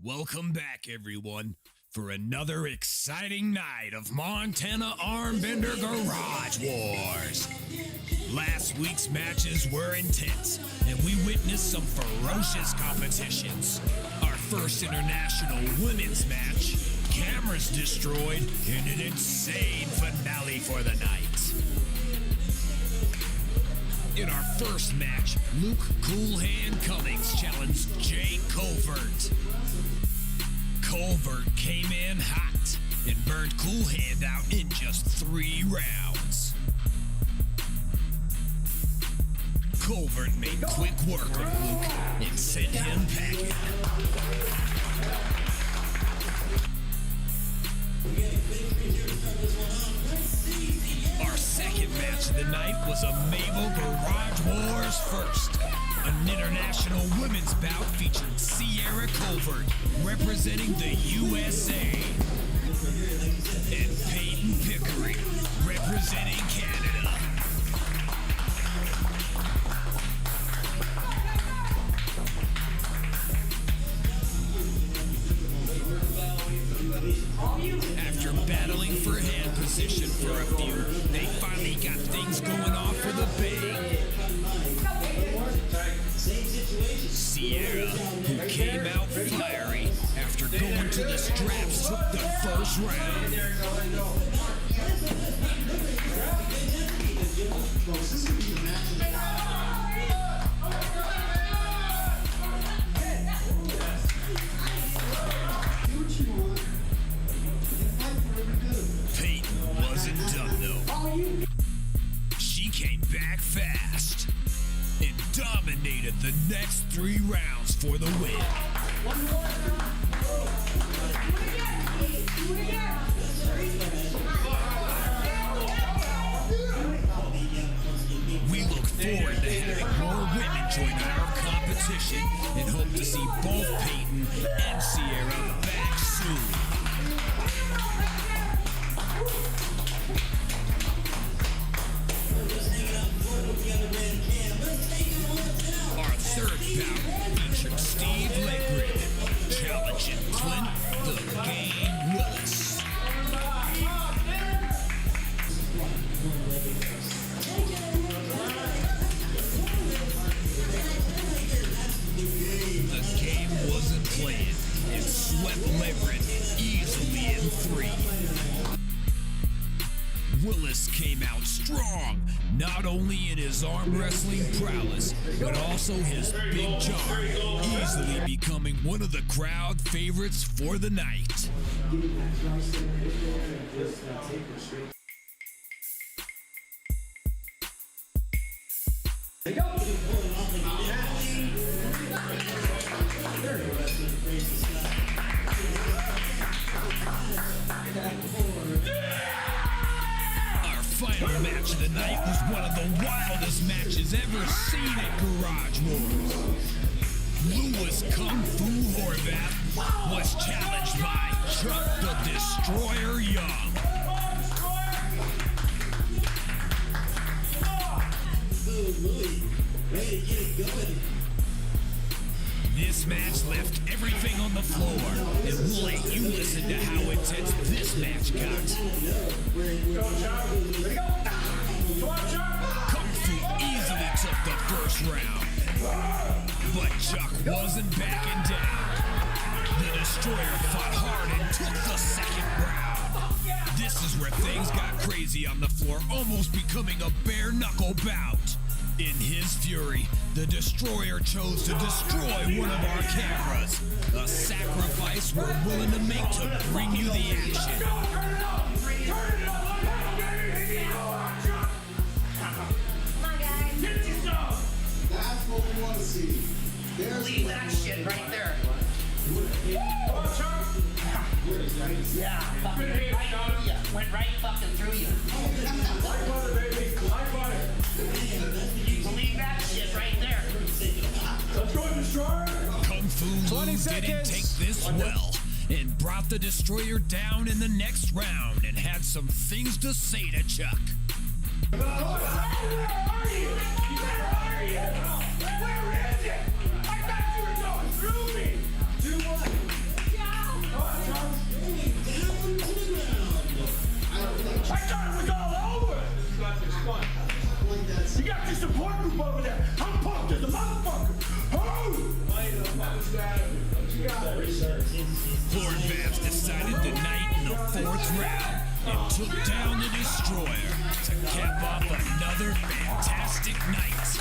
Welcome back, everyone, for another exciting night of Montana Armbender Garage Wars. Last week's matches were intense, and we witnessed some ferocious competitions. Our first international women's match, cameras destroyed, and an insane finale for the night. In our first match, Luke Cool Hand Cummings challenged Jay Colvert. Colvert came in hot and burned Cool Hand out in just 3 rounds. Colvert made quick work of Luke and sent him packing. Our second match of the night was a Mabel Garage Wars first. An international women's bout featured Sierra Colvert representing the USA and Peyton Pickering representing Canada. After battling for hand position for a few, they finally got things going off for the bang. Sierra, who came out fiery after going to the straps, took the first round. Peyton wasn't done though. She came back fast and dominated the next 3 rounds for the win. We look forward to having more women join our competition and hope to see both Peyton and Sierra back soon. Our third bout featured Steve Legrid challenging Clint the Game Willis. The game wasn't playing and swept Legrid easily in 3. Willis came out strong, not only in his arm wrestling prowess, but also his big jaw, easily becoming one of the crowd favorites for the night. Final match of the night was one of the wildest matches ever seen at Garage Wars. Louis Kung Fu Horvath was challenged by Chuck the Destroyer Young. This match left everything on the floor, and we'll let you listen to how intense this match got. Kung Fu easily took the first round, but Chuck wasn't backing down. The Destroyer fought hard and took the second round. This is where things got crazy on the floor, almost becoming a bare-knuckle bout. In his fury, the Destroyer chose to destroy one of our cameras, a sacrifice we're willing to make to bring you the action. That's what we want to see. Leave that shit right there. Yeah, fucking right through you. Went right fucking through you. Like butter, baby. Like butter. Leave that shit right there. Let's go, Destroyer. Kung Fu Lou didn't take this well and brought the Destroyer down in the next round and had some things to say to Chuck. Where are you? Where is it? I thought you were going through me. Do what? I thought it was all over. This is not this fun. You got your support group over there. I'm pumped as a motherfucker. Oh! Ford Vance decided the night in the 4th round and took down the Destroyer to cap off another fantastic night.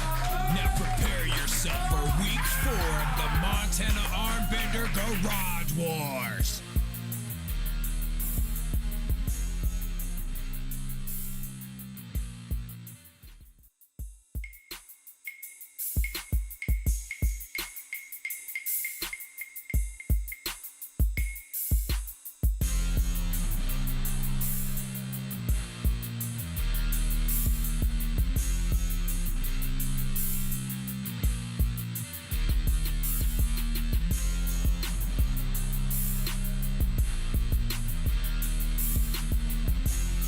Now prepare yourself for week 4 of the Montana Armbender Garage Wars.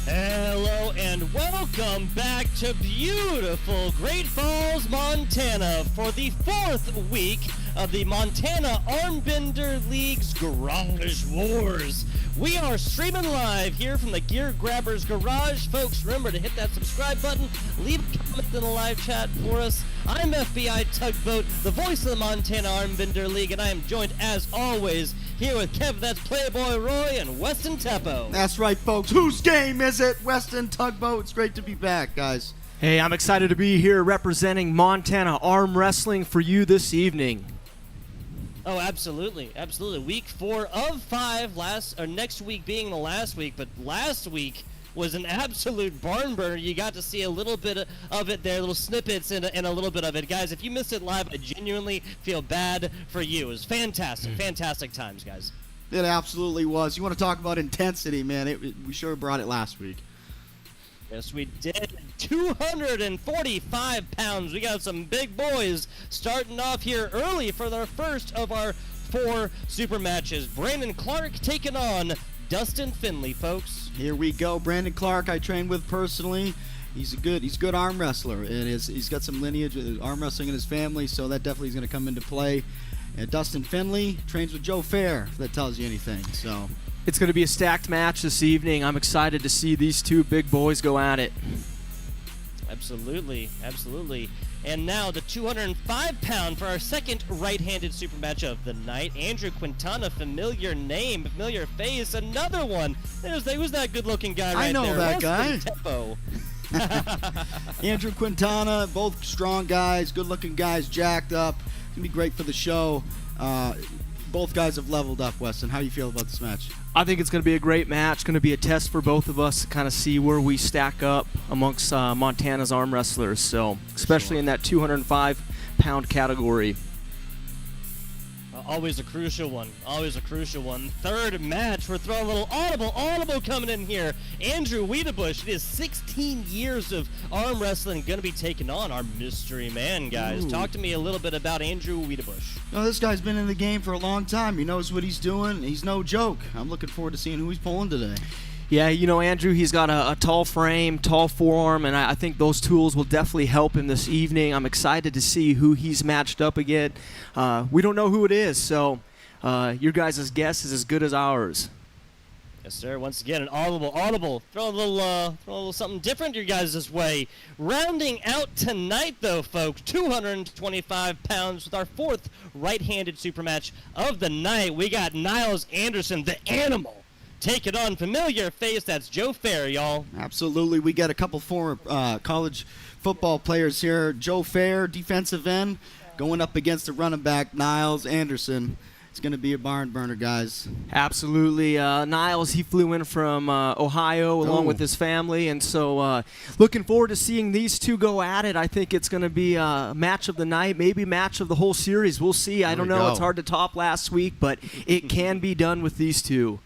Hello and welcome back to beautiful Great Falls, Montana for the 4th week of the Montana Armbender League's Garage Wars. We are streaming live here from the Gear Grabbers Garage. Folks, remember to hit that subscribe button, leave a comment in the live chat for us. I'm FBI Tugboat, the voice of the Montana Armbender League, and I am joined, as always, here with Kev, that's Playboy Roy, and Weston Teppo. That's right, folks. Whose game is it? Weston Tugboat. It's great to be back, guys. Hey, I'm excited to be here representing Montana Arm Wrestling for you this evening. Oh, absolutely, absolutely. Week 4 of 5, next week being the last week, but last week was an absolute barn burner. You got to see a little bit of it there, little snippets and a little bit of it. Guys, if you missed it live, I genuinely feel bad for you. It was fantastic, fantastic times, guys. It absolutely was. You want to talk about intensity, man? We sure brought it last week. Yes, we did. 245 pounds. We got some big boys starting off here early for the first of our 4 super matches. Brandon Clark taking on Dustin Finley, folks. Here we go. Brandon Clark, I trained with personally. He's a good arm wrestler, and he's got some lineage of arm wrestling in his family, so that definitely is going to come into play. And Dustin Finley trains with Joe Fehr, if that tells you anything. So It's going to be a stacked match this evening. I'm excited to see these two big boys go at it. Absolutely, absolutely. And now the 205-pound for our second right-handed super match of the night. Andrew Quintana, familiar name, familiar face, another one. Who's that good-looking guy right there? I know that guy. Teppo. Andrew Quintana, both strong guys, good-looking guys, jacked up. It's going to be great for the show. Both guys have leveled up, Weston. How do you feel about this match? I think it's going to be a great match. Going to be a test for both of us to kind of see where we stack up amongst Montana's arm wrestlers. So, especially in that 205-pound category. Always a crucial one. Always a crucial one. Third match. We're throwing a little audible coming in here. Andrew Wiedebush. It is 16 years of arm wrestling. Going to be taking on our mystery man, guys. Ooh. Talk to me a little bit about Andrew Wiedebush. No, this guy's been in the game for a long time. He knows what he's doing. He's no joke. I'm looking forward to seeing who he's pulling today. Yeah, you know, Andrew, he's got a tall frame, tall forearm, and I think those tools will definitely help him this evening. I'm excited to see who he's matched up against. We don't know who it is, so your guys' guess is as good as ours. Yes, sir. Once again, an audible. Throw a little something different your guys' way. Rounding out tonight, though, folks, 225 pounds with our 4th right-handed super match of the night. We got Nyles Anderson, the animal, taking on familiar face. That's Joe Fehr, y'all. Absolutely. We got a couple former college football players here. Joe Fehr, defensive end, going up against the running back, Nyles Anderson. It's going to be a barn burner, guys. Absolutely. Nyles, he flew in from Ohio along with his family, and so looking forward to seeing these two go at it. I think it's going to be a match of the night, maybe match of the whole series. We'll see. I don't know. It's hard to top last week, but it can be done with these two.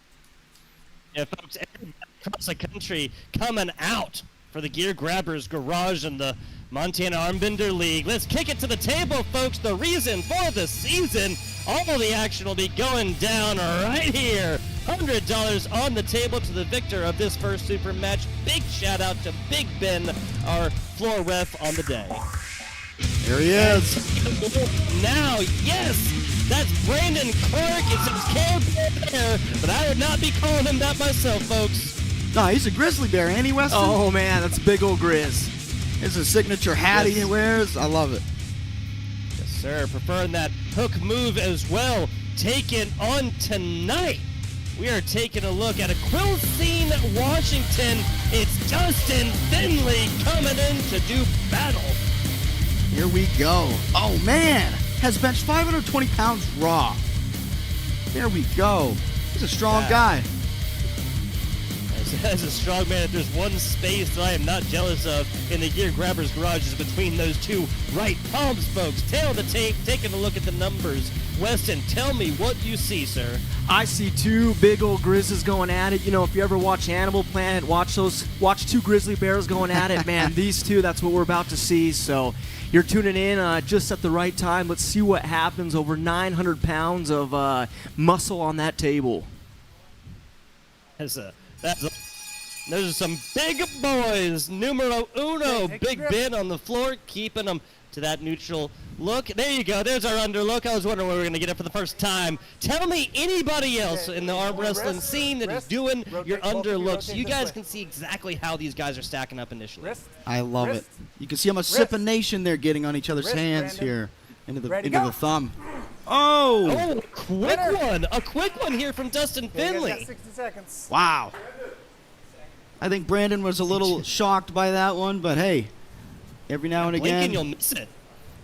Yeah, folks, everybody across the country coming out for the Gear Grabbers Garage and the Montana Armbender League. Let's kick it to the table, folks. The reason for the season. All the action will be going down right here. $100 on the table to the victor of this first super match. Big shout out to Big Ben, our floor ref on the day. There he is. Now, yes, that's Brandon Clark. It says Care there, but I would not be calling him that myself, folks. No, he's a grizzly bear, ain't he, Weston? Oh, man, that's big old Grizz. It's a signature hat he wears. I love it. Yes, sir. Preferring that hook move as well. Taking on tonight. We are taking a look at a Quilcene, Washington. It's Dustin Finley coming in to do battle. Here we go. Oh, man. Has benched 520 pounds raw. There we go. He's a strong guy. As a strong man, if there's one space that I am not jealous of in the Gear Grabbers Garage is between those two right palms, folks. Tail of the tape, taking a look at the numbers. Weston, tell me what you see, sir. I see two big old grizzlies going at it. You know, if you ever watch Animal Planet, watch two grizzly bears going at it. Man, these two, that's what we're about to see. So you're tuning in just at the right time. Let's see what happens. Over 900 pounds of muscle on that table. Those are some big boys. Numero uno. Big Ben on the floor, keeping them to that neutral look. There you go. There's our underlook. I was wondering where we were going to get it for the first time. Tell me anybody else in the arm wrestling scene that is doing your underlook so you guys can see exactly how these guys are stacking up initially. I love it. You can see how much sippination they're getting on each other's hands here into the thumb. Oh! Oh, a quick one here from Dustin Finley. 60 seconds. Wow. I think Brandon was a little shocked by that one, but hey, every now and again, you'll miss it.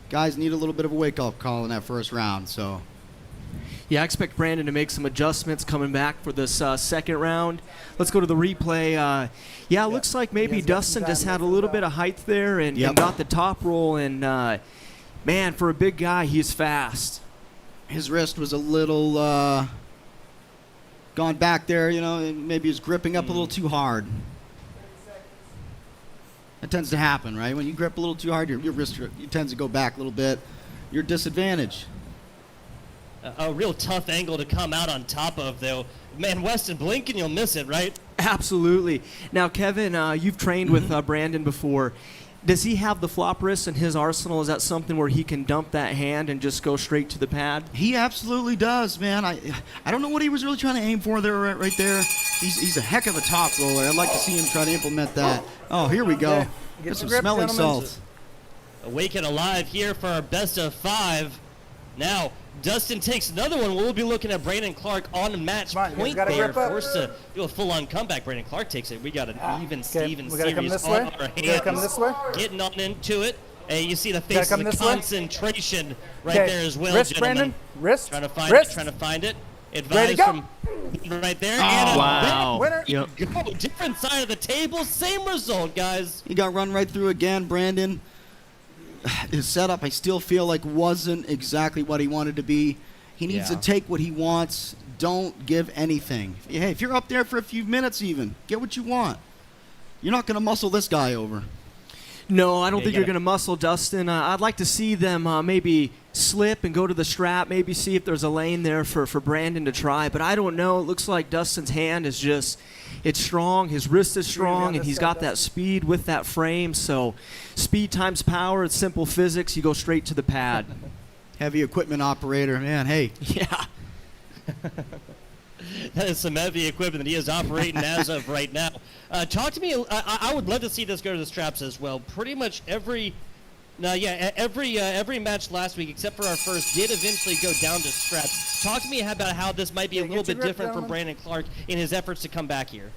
Guys need a little bit of a wake-up call in that first round. So, yeah, I expect Brandon to make some adjustments coming back for this second round. Let's go to the replay. Yeah, it looks like maybe Dustin just had a little bit of height there and got the top roll. And, man, for a big guy, he's fast. His wrist was a little gone back there, you know, and maybe he was gripping up a little too hard. That tends to happen, right? When you grip a little too hard, your wrist tends to go back a little bit. You're disadvantaged. A real tough angle to come out on top of, though. Man, Weston, blink and you'll miss it, right? Absolutely. Now, Kevin, you've trained with Brandon before. Does he have the flop wrist in his arsenal? Is that something where he can dump that hand and just go straight to the pad? He absolutely does, man. I don't know what he was really trying to aim for there, right there. He's a heck of a top roller. I'd like to see him try to implement that. Oh, here we go. Get some smelling salts. Awake and alive here for our best of 5. Now, Dustin takes another one. We'll be looking at Brandon Clark on match point there. Forced to do a full-on comeback. Brandon Clark takes it. We got an even Steven series on our hands. Getting on into it. Hey, you see the face of the concentration right there as well, wrist, gentlemen. Brandon. Wrist. Trying to find it. Advice from right there. And wow. Winner. Go. Different side of the table. Same result, guys. He got run right through again, Brandon. His setup, I still feel like, wasn't exactly what he wanted to be. He needs to take what he wants. Don't give anything. Hey, if you're up there for a few minutes even, get what you want. You're not going to muscle this guy over. No, I don't think you're going to muscle Dustin. I'd like to see them maybe slip and go to the strap, maybe see if there's a lane there for Brandon to try. But I don't know. It looks like Dustin's hand is just, it's strong. His wrist is strong, and he's got that speed with that frame. So speed times power, it's simple physics. You go straight to the pad. Heavy equipment operator, man, hey. Yeah. That is some heavy equipment that he is operating as of right now. Talk to me. I would love to see this go to the straps as well. Pretty much every match last week, except for our first, did eventually go down to straps. Talk to me about how this might be a little bit different from Brandon Clark in his efforts to come back here.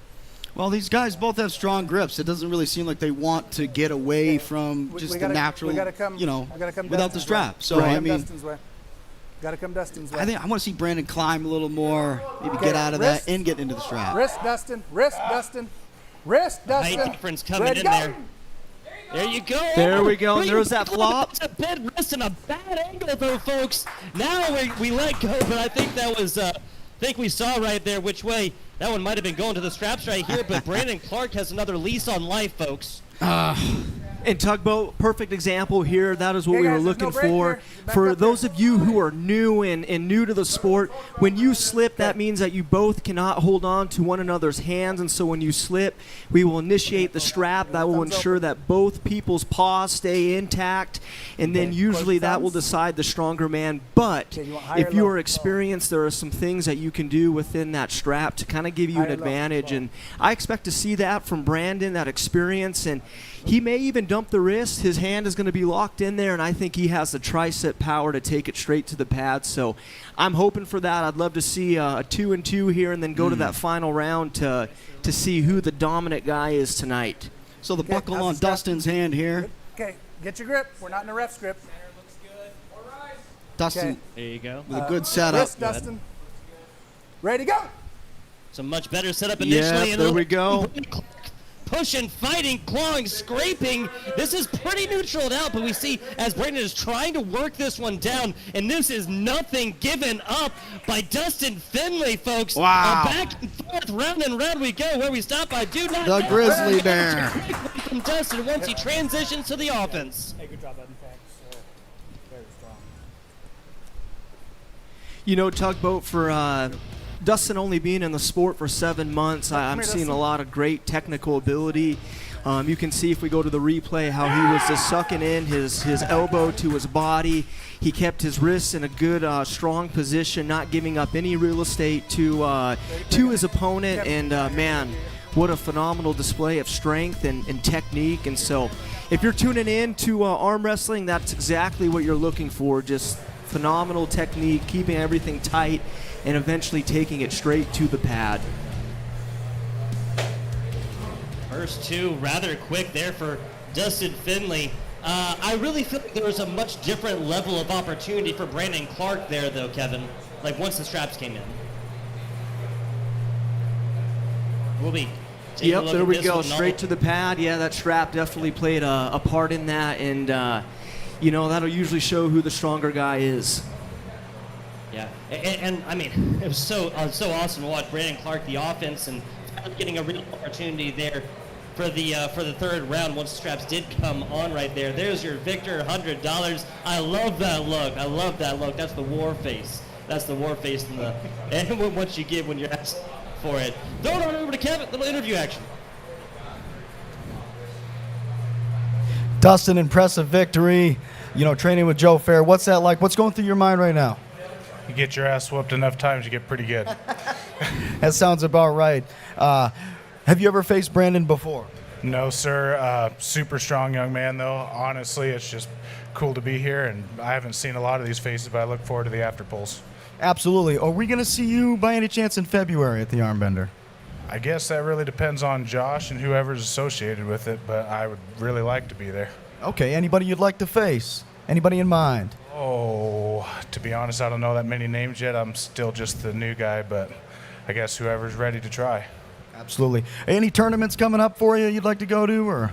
Well, these guys both have strong grips. It doesn't really seem like they want to get away from just the natural, without the strap. So, I mean, got to come Dustin's way. I think I want to see Brandon climb a little more, maybe get out of that and get into the strap. Wrist, Dustin. Wrist, Dustin. Wrist, Dustin. Height difference coming in there. There you go. There we go. There's that flop. It's a bad wrist and a bad angle, though, folks. Now we let go, but I think that was, I think we saw right there which way. That one might have been going to the straps right here, but Brandon Clark has another lease on life, folks. And Tugboat, perfect example here. That is what Hey we guys, were there's no looking break for. here. Back For up those there. of you who are new and new to the sport, when you slip, that means that you both cannot hold on to one another's hands. And so when you slip, we will initiate the strap. That will ensure that both people's paws stay intact. And then usually that will decide the stronger man. But Okay, you want high or if you low? are experienced, there are some things that you can do within that strap to kind of give you an High or low? advantage. And I expect to see that from Brandon, that experience. And he may even dump the wrist. His hand is going to be locked in there, and I think he has the tricep power to take it straight to the pad. So I'm hoping for that. I'd love to see a 2-2 here and then go to that final round to see who the dominant guy is tonight. So the buckle how's on the strap? Dustin's hand here. Okay, get your grip. We're not in a ref's grip. Dustin Okay. There you go. with a good setup. Wrist, Dustin. Ready, go. It's a much better setup initially. Yeah, and there we go. Pushing, fighting, clawing, scraping. This is pretty neutral out, but we see as Brandon is trying to work this one down, and this is nothing given up by Dustin Finley, folks. Wow. Back and forth, round and round we go. Where we stop, I do not The know. Grizzly Bear. From Dustin once he transitions to the offense. Hey, good job, bud. Thanks. Very strong. You know, Tugboat, for Dustin only being in the sport for 7 months, I'm here, seeing Dustin. a lot of great technical ability. You can see if we go to the replay how he was just sucking in his elbow to his body. He kept his wrists in a good, strong position, not giving up any real estate to his opponent. And, man, what a phenomenal display of strength and technique. And so if you're tuning in to arm wrestling, that's exactly what you're looking for. Just phenomenal technique, keeping everything tight, and eventually taking it straight to the pad. First two rather quick there for Dustin Finley. I really feel like there was a much different level of opportunity for Brandon Clark there, though, Kevin, like once the straps came in. We'll be taking a Yep, look there at we this go, one. straight to the pad. Yeah, that strap definitely played a part in that, and you know, that'll usually show who the stronger guy is. Yeah, and I mean, it was so awesome to watch Brandon Clark, the offense, and getting a real opportunity there for the third round once the straps did come on right there. There's your victor, $100. I love that look. I love that look. That's the war face. That's the war face and what you get when you're asked for it. Throw it on over to Kevin. Little interview action. Dustin, impressive victory. You know, training with Joe Fehr. What's that like? What's going through your mind right now? You get your ass whooped enough times, you get pretty good. That sounds about right. Have you ever faced Brandon before? No, sir. Super strong young man, though. Honestly, it's just cool to be here, and I haven't seen a lot of these faces, but I look forward to the after pulls. Absolutely. Are we going to see you by any chance in February at the Armbender? I guess that really depends on Josh and whoever's associated with it, but I would really like to be there. Okay, anybody you'd like to face? Anybody in mind? Oh, to be honest, I don't know that many names yet. I'm still just the new guy, but I guess whoever's ready to try. Absolutely. Any tournaments coming up for you you'd like to go to, or?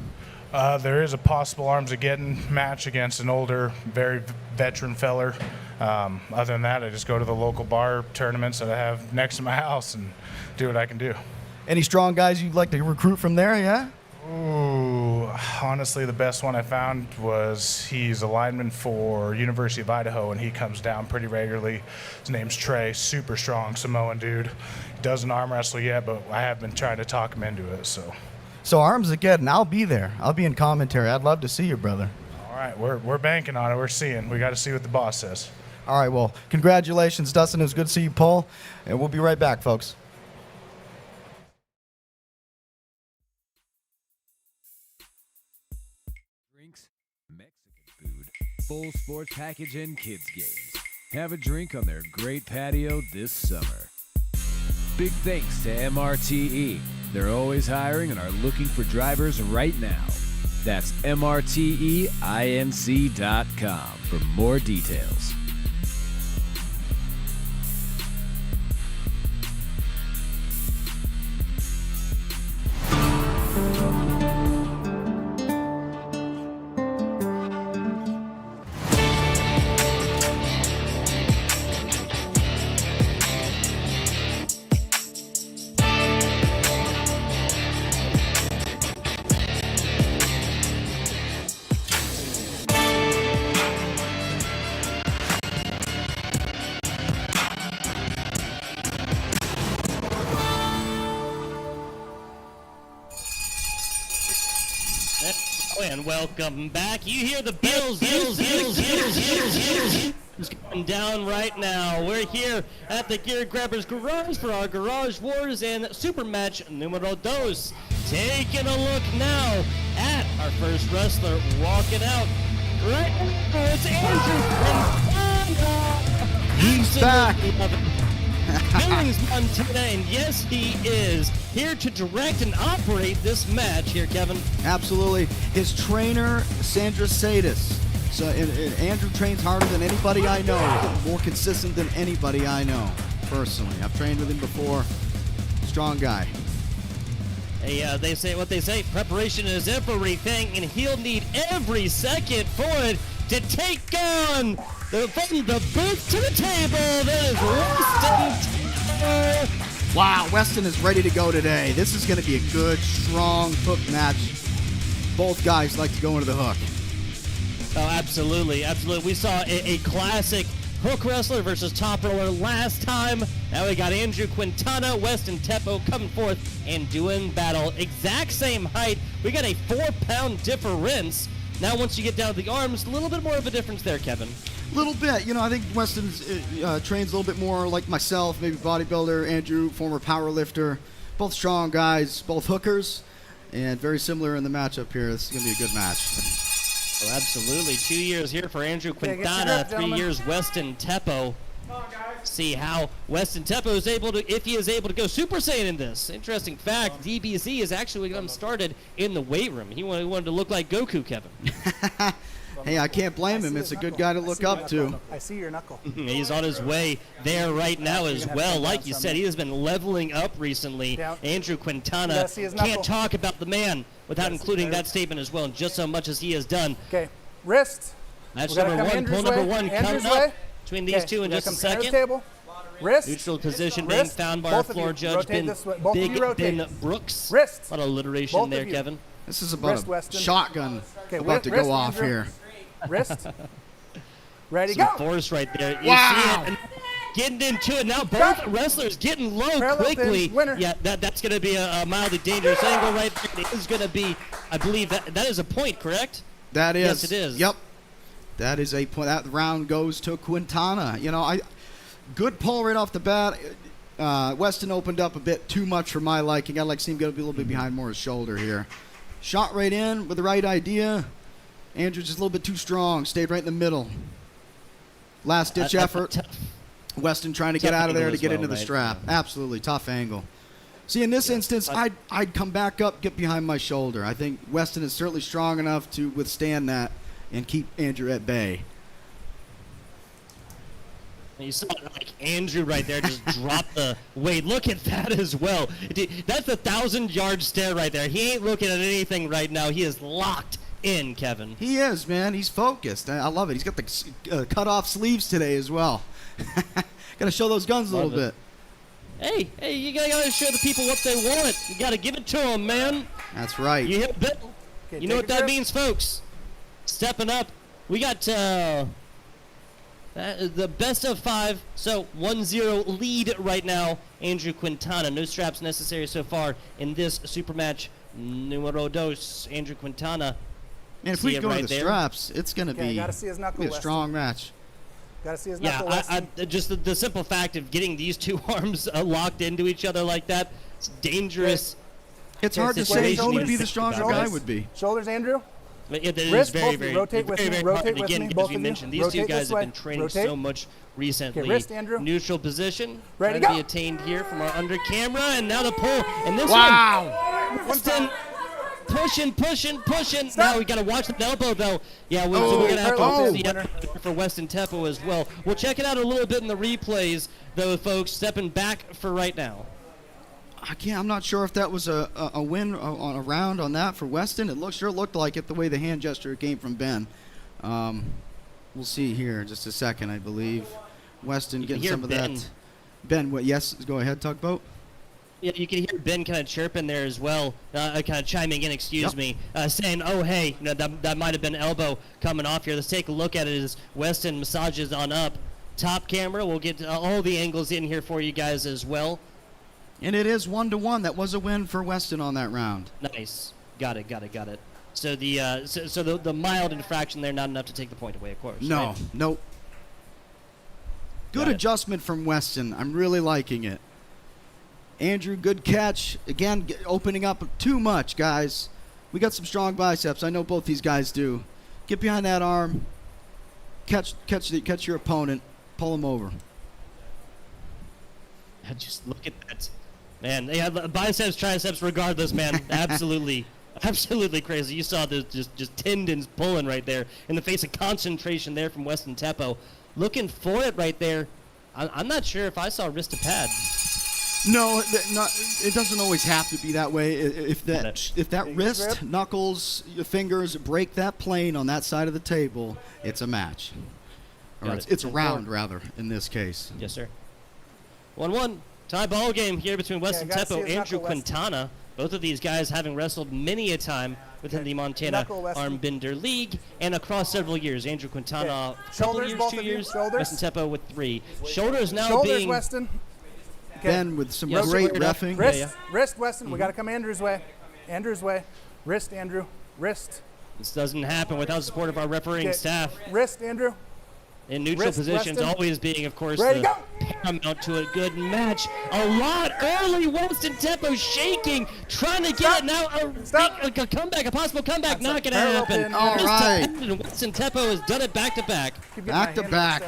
There is a possible Arms-A-Geddon match against an older, very veteran feller. Other than that, I just go to the local bar tournaments that I have next to my house and do what I can do. Any strong guys you'd like to recruit from there, yeah? Ooh, honestly, the best one I found was he's a lineman for University of Idaho, and he comes down pretty regularly. His name's Trey, super strong Samoan dude. He doesn't arm wrestle yet, but I have been trying to talk him into it. So Arms-A-Geddon, I'll be there. I'll be in commentary. I'd love to see you, brother. All right, we're banking on it. We're seeing. We got to see what the boss says. All right, well, congratulations, Dustin. It was good to see you, Paul. And we'll be right back, folks. Drinks, Mexican food, full sports package, and kids games. Have a drink on their great patio this summer. Big thanks to MRTE. They're always hiring and are looking for drivers right now. That's MRTEINC.com for more details. And welcome back. You hear the bells going down right now. We're here at the Gear Grabbers Garage for our Garage Wars and Super Match Numero Dos. Taking a look now at our first wrestler walking out. Right now, it's Andrew Quintana. He's back. Billings, Montana, and yes, he is here to direct and operate this match here, Kevin. Absolutely. His trainer, Sandra Sadis. So Andrew trains harder than anybody I know, more consistent than anybody I know, personally. I've trained with him before. Strong guy. They say what they say, preparation is everything, and he'll need every second for it to take on from the booth to the table. That is Weston. Wow, Weston is ready to go today. This is going to be a good, strong hook match. Both guys like to go into the hook. Oh, absolutely, absolutely. We saw a classic hook wrestler versus top roller last time. Now we got Andrew Quintana, Weston, Teppo coming forth and doing battle. Exact same height. We got a 4-pound difference. Now once you get down to the arms, a little bit more of a difference there, Kevin. A little bit. You know, I think Weston trains a little bit more like myself, maybe bodybuilder. Andrew, former power lifter. Both strong guys, both hookers, and very similar in the matchup here. This is going to be a good match. Oh, absolutely. 2 years here for Andrew Quintana, 3 years Weston Teppo. See how Weston Teppo is able to, if he is able to go Super Saiyan in this. Interesting fact, DBZ is actually got him started in the weight room. He wanted to look like Goku, Kevin. Hey, I can't blame him. It's a good guy to look up to. I see your knuckle. He's on his way there right now as well. Like you said, he has been leveling up recently. Andrew Quintana can't talk about the man without including that statement as well, and just so much as he has done. Okay, wrist. Match number one, pull number one coming up between these two in just a second. Table. Wrist. Neutral position being found by our floor judge, Ben Brooks. Wrist. A lot of alliteration there, Kevin. This is about a shotgun about to go off here. Wrist. Ready, Some go. force right there. You Wow. see it. Getting into it now. Both wrestlers getting low quickly. Yeah, that's going to be a mildly dangerous angle right there. It is going to be, I believe, that is a point, correct? That is. Yes, it is. Yep. That is a point. That round goes to Quintana. You know, good pull right off the bat. Weston opened up a bit too much for my liking. I'd like to see him get a little bit behind more his shoulder here. Shot right in with the right idea. Andrew's just a little bit too strong. Stayed right in the middle. Last ditch effort. Weston trying to get out of there to get into the strap. Absolutely tough angle. See, in this instance, I'd come back up, get behind my shoulder. I think Weston is certainly strong enough to withstand that and keep Andrew at bay. You saw like Andrew right there just drop the weight. Look at that as well. That's a 1,000-yard stare right there. He ain't looking at anything right now. He is locked in, Kevin. He is, man. He's focused. I love it. He's got the cut-off sleeves today as well. Got to show those guns a little bit. Hey, you gotta show the people what they want. You gotta give it to them, man. That's right. You hit Bill. You know what that means, folks. Stepping up. We got the best of 5. So 1-0 lead right now. Andrew Quintana. No straps necessary so far in this super match. Numero dos. Andrew Quintana. Man, if we go to the straps, it's going to be a strong match. Gotta see his knuckle. Just the simple fact of getting these two arms locked into each other like that, it's dangerous. It's hard to say who would be the stronger guy would be. Shoulders, Andrew. It is very, very hard. Rotate Again, because we mentioned these two guys have been training so much recently. Okay, wrist, Andrew. Neutral position. Ready, trying to be attained here from our under camera, and now the pull. And this one. Weston pushing. Stop. Now we got to watch the elbow, though. Yeah, we're going to have to see it for Weston Teppo as well. We'll check it out a little bit in the replays, though, folks. Stepping back for right now. I'm not sure if that was a win on a round on that for Weston. It sure looked like it the way the hand gesture came from Ben. We'll see here in just a second, I believe. Weston getting some of that. Ben, what? Yes, go ahead, Tugboat. Yeah, you can hear Ben kind of chirping there as well, kind of chiming in, saying, oh, hey, that might have been elbow coming off here. Let's take a look at it as Weston massages on up. Top camera, we'll get all the angles in here for you guys as well. And it is 1-1. That was a win for Weston on that round. Nice. Got it. So the mild infraction there, not enough to take the point away, of course. No, right? nope. Good adjustment from Weston. I'm really liking it. Andrew, good catch. Again, opening up too much, guys. We got some strong biceps. I know both these guys do. Get behind that arm. Catch your opponent. Pull him over. Just look at that. Man, they have biceps, triceps regardless, man. Absolutely. Absolutely crazy. You saw the just tendons pulling right there in the face of concentration there from Weston Teppo. Looking for it right there. I'm not sure if I saw wrist to pad. No, it doesn't always have to be that way. If that wrist, knuckles, your fingers break that plane on that side of the table, it's a match. Or it's a round, rather, in this case. Yes, sir. 1-1. Tie ball game here between Weston Teppo and Andrew Quintana. Both of these guys having wrestled many a time within the Montana Armbender League and across several years. Andrew Quintana, Shoulders, years, both 2 of you. years. Shoulders. Weston Teppo with 3. Shoulders now Shoulders, being... Weston. Ben with some Yes, great sir. reffing. Wrist, Weston. We got to come Andrew's way. Andrew's way. Wrist, Andrew. Wrist. This doesn't happen without the support of our refereeing staff. Wrist, Andrew. In neutral Wrist, positions, Weston. always being, of course, Ready, the go. paramount to a good match. A lot early. Weston Teppo shaking, trying to get it now. A comeback, a possible comeback, not going to happen. All right. Weston Teppo has done it back to back. Back to back.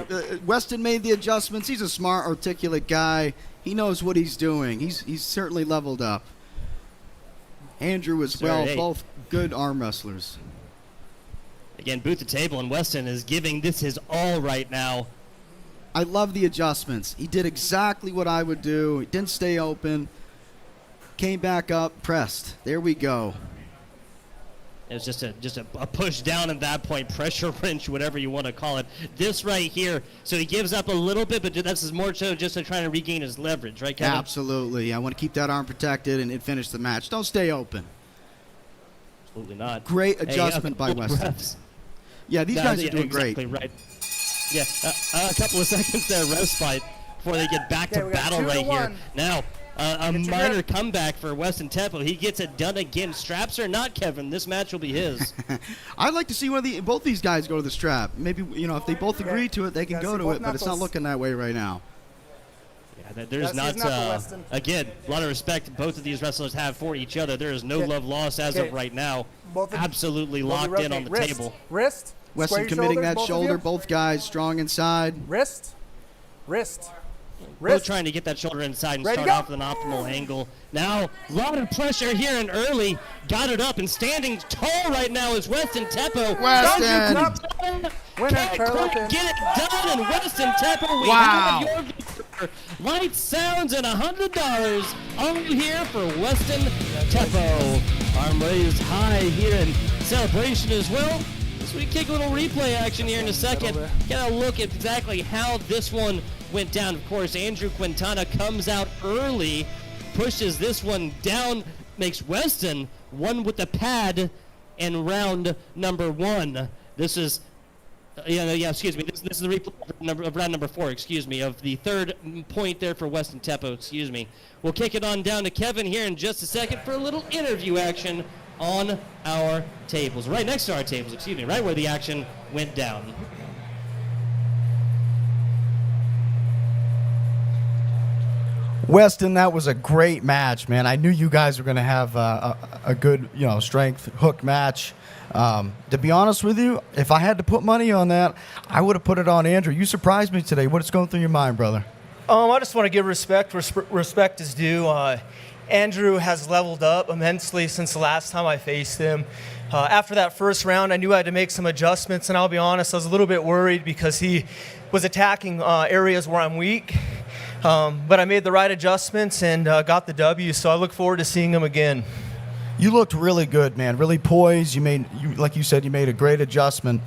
Weston made the adjustments. He's a smart, articulate guy. He knows what he's doing. He's certainly leveled up. Andrew as well, both good arm wrestlers. Again, boot the table, and Weston is giving this his all right now. I love the adjustments. He did exactly what I would do. He didn't stay open. Came back up, pressed. There we go. It was just a push down at that point, pressure wrench, whatever you want to call it. This right here, so he gives up a little bit, but that's more so just to try to regain his leverage, right, Kevin? Absolutely. I want to keep that arm protected and finish the match. Don't stay open. Absolutely not. Great adjustment by Weston. Yeah, these guys are doing great. Exactly right. Yeah, a couple of seconds there, respite, before they get back to battle right here. Now, a minor comeback for Weston Teppo. He gets it done again. Straps or not, Kevin, this match will be his. I'd like to see both these guys go to the strap. Maybe, if they both agree to it, they can go to it, but it's not looking that way right now. Yeah, there's not, again, a lot of respect both of these wrestlers have for each other. There is no love lost as of right now. Absolutely locked in on the table. Wrist. Weston committing that shoulder. Both guys strong inside. Wrist. Both trying to get that shoulder inside and start off with an optimal angle. Now, a lot of pressure here and early. Got it up and standing tall right now is Weston Teppo. Weston! Can't quite get it done, and Weston Teppo, we have your victor. Lights, sounds, and $100 all here for Weston Teppo. Arm raised high here in celebration as well. So we kick a little replay action here in a second. Get a look at exactly how this one went down. Of course, Andrew Quintana comes out early, pushes this one down, makes Weston one with the pad in round number 1. This is, excuse me. This is the replay of round number 4, excuse me, of the third point there for Weston Teppo, excuse me. We'll kick it on down to Kevin here in just a second for a little interview action on our tables, right next to our tables, excuse me, right where the action went down. Weston, that was a great match, man. I knew you guys were going to have a good, strength hook match. To be honest with you, if I had to put money on that, I would have put it on Andrew. You surprised me today. What's going through your mind, brother? I just want to give respect where respect is due. Andrew has leveled up immensely since the last time I faced him. After that first round, I knew I had to make some adjustments, and I'll be honest, I was a little bit worried because he was attacking areas where I'm weak. But I made the right adjustments and got the W, so I look forward to seeing him again. You looked really good, man. Really poised. Like you said, you made a great adjustment.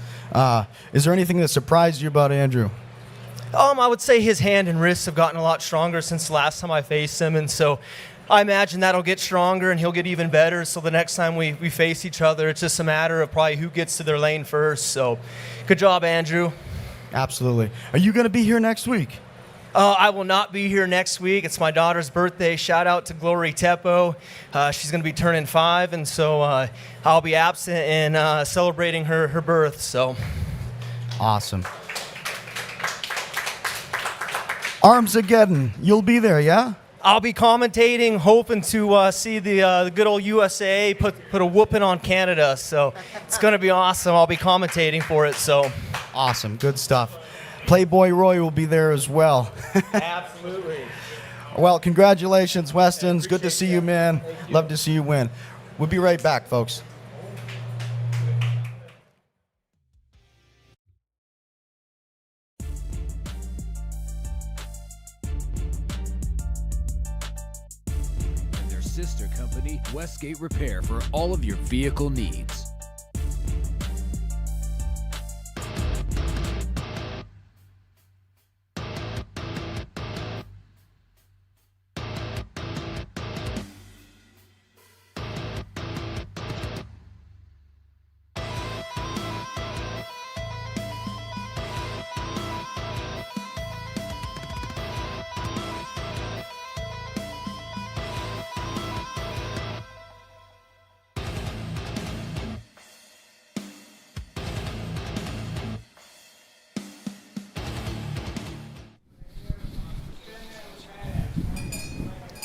Is there anything that surprised you about Andrew? I would say his hand and wrists have gotten a lot stronger since the last time I faced him, and so I imagine that'll get stronger and he'll get even better. So the next time we face each other, it's just a matter of probably who gets to their lane first. So good job, Andrew. Absolutely. Are you going to be here next week? I will not be here next week. It's my daughter's birthday. Shout out to Glory Teppo. She's going to be turning 5, and so I'll be absent and celebrating her birth. So Awesome. Armsageddon, you'll be there, yeah? I'll be commentating, hoping to see the good old USA put a whooping on Canada. So it's going to be awesome. I'll be commentating for it. So Awesome, good stuff. Playboy Roy will be there as well. absolutely. Well, congratulations, Weston. It's good to see you, man. Love to see you win. We'll be right back, folks. And their sister company, Westgate Repair, for all of your vehicle needs.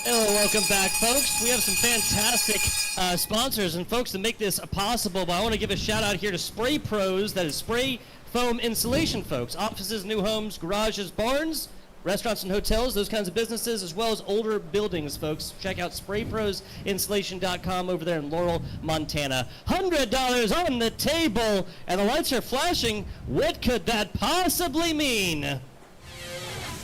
Hello, welcome back, folks. We have some fantastic sponsors and folks to make this possible, but I want to give a shout out here to Spray Pros, that is spray foam insulation, folks. Offices, new homes, garages, barns, restaurants and hotels, those kinds of businesses, as well as older buildings, folks. Check out sprayprosinsulation.com over there in Laurel, Montana. $100 on the table, and the lights are flashing. What could that possibly mean?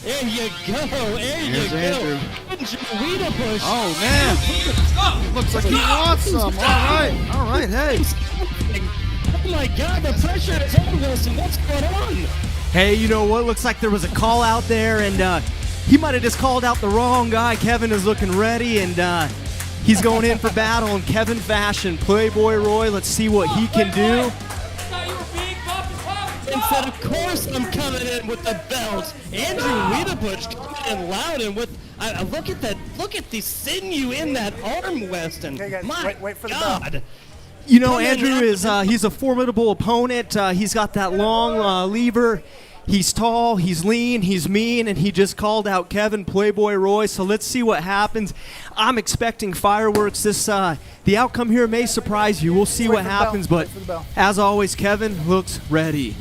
There you go. There you Here's Andrew. go. Wiedebush. Oh, man. Looks like he wants some. All right. All right. Hey. Oh, my God. The pressure is on, Wilson. What's going on? Hey, you know what? Looks like there was a call out there, and he might have just called out the wrong guy. Kevin is looking ready, and he's going in for battle in Kevin fashion. Playboy Roy, let's see what he can do. And said, of course I'm coming in with the belt. Andrew Wiedebush coming in loud and with, look at that, look at the sinew in that arm, Weston. Okay, guys, My wait for the God. bell. You know, Come in Andrew now. is he's a formidable opponent. He's got that long lever. He's tall, he's lean, he's mean, and he just called out Kevin Playboy Roy. So let's see what happens. I'm expecting fireworks. The outcome here may surprise you. We'll see Wait what for the bell. happens, but Wait for the bell. as always, Kevin looks ready.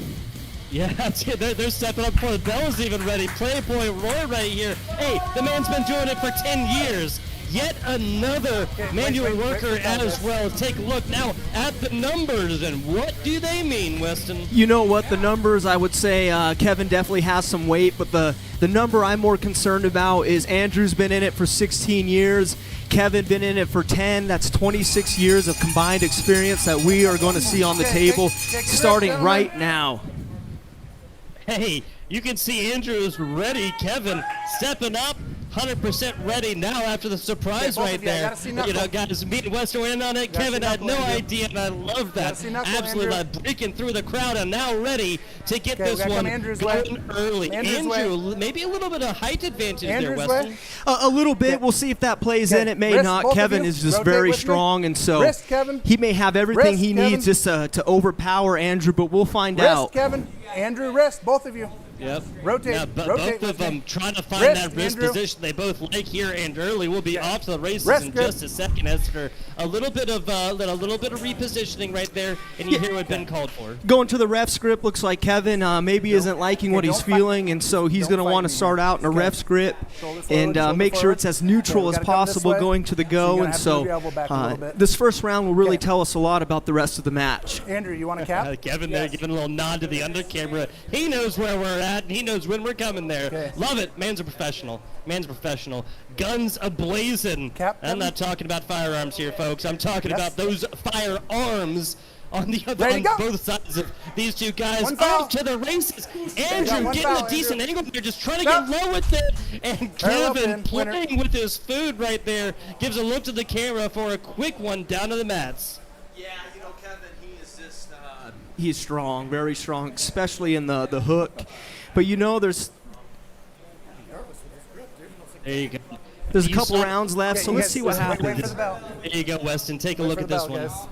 Yeah, they're stepping up before the bell's even ready. Playboy Roy right here. Hey, the man's been doing it for 10 years. Yet another manual worker as well. Take a look now at the numbers, and what do they mean, Weston? You know what, the numbers, I would say Kevin definitely has some weight, but the number I'm more concerned about is Andrew's been in it for 16 years. Kevin been in it for 10. That's 26 years of combined experience that we are going to see on the table starting right now. Hey, you can see Andrew is ready. Kevin stepping up, 100% ready now after the surprise both right of you, I there. gotta see knuckle. You know, guys, me and Weston were in on it. Gotta Kevin see had no knuckle, Andrew. idea, and I love that. Gotta see knuckle, Absolutely Andrew. breaking through the crowd and now ready to get Okay, we this gotta one come Andrew's way. going early. Andrew's Andrew, maybe a little bit of height advantage Andrew's there, Weston. way. A little bit. We'll see if that plays Okay, in. It may wrist, not. both of Kevin you. is just Rotate very with me. strong, and so Wrist, Kevin. he may have everything Wrist, he Kevin. needs just to overpower Andrew, but we'll find Wrist, out. Kevin. Andrew, wrist. Both of you. Yep. Rotate. Yeah, Rotate both of with me. them trying to find Wrist, that wrist Andrew. position they both like here, and early. We'll be off to the races Wrist in grip. just a second. After a little bit of repositioning right there, and you hear what been called for. Going to the ref script, looks like Kevin maybe isn't liking what Hey, he's don't fight- feeling, and so he's don't going to fight want me, to start out in a okay? ref script Shoulder forward, and shoulder make sure forward. it's as Okay, neutral we as gotta come this possible way. going to the So you're go, gonna and have to so move your elbow back a little bit. this first round will really Okay. tell us a lot about the rest of the match. Andrew, you want a cap? Kevin there giving a little nod to the under camera. He knows where we're at, and he knows when we're coming there. Okay. Love it. Man's a professional. Man's professional. Guns ablazing. Cap, I'm Kevin? not talking about firearms here, folks. I'm talking Yes. about those firearms on the other, Ready on to go. both sides of these two guys. One foul. Off to the races. got Andrew one getting foul, a decent Andrew. angle. They're just trying to Stop. get low with it. And Parallel Kevin pin, winner. playing with his food right there. Gives a look to the camera for a quick one down to the mats. Yeah, you know, Kevin, he is just he's strong, very strong, especially in the hook. But you know, there's There you go. There's a You couple saw- rounds left, so Okay, let's see what wait happens. for the bell. There you go, Weston. Take a Wait look for at the this bell, one. guys.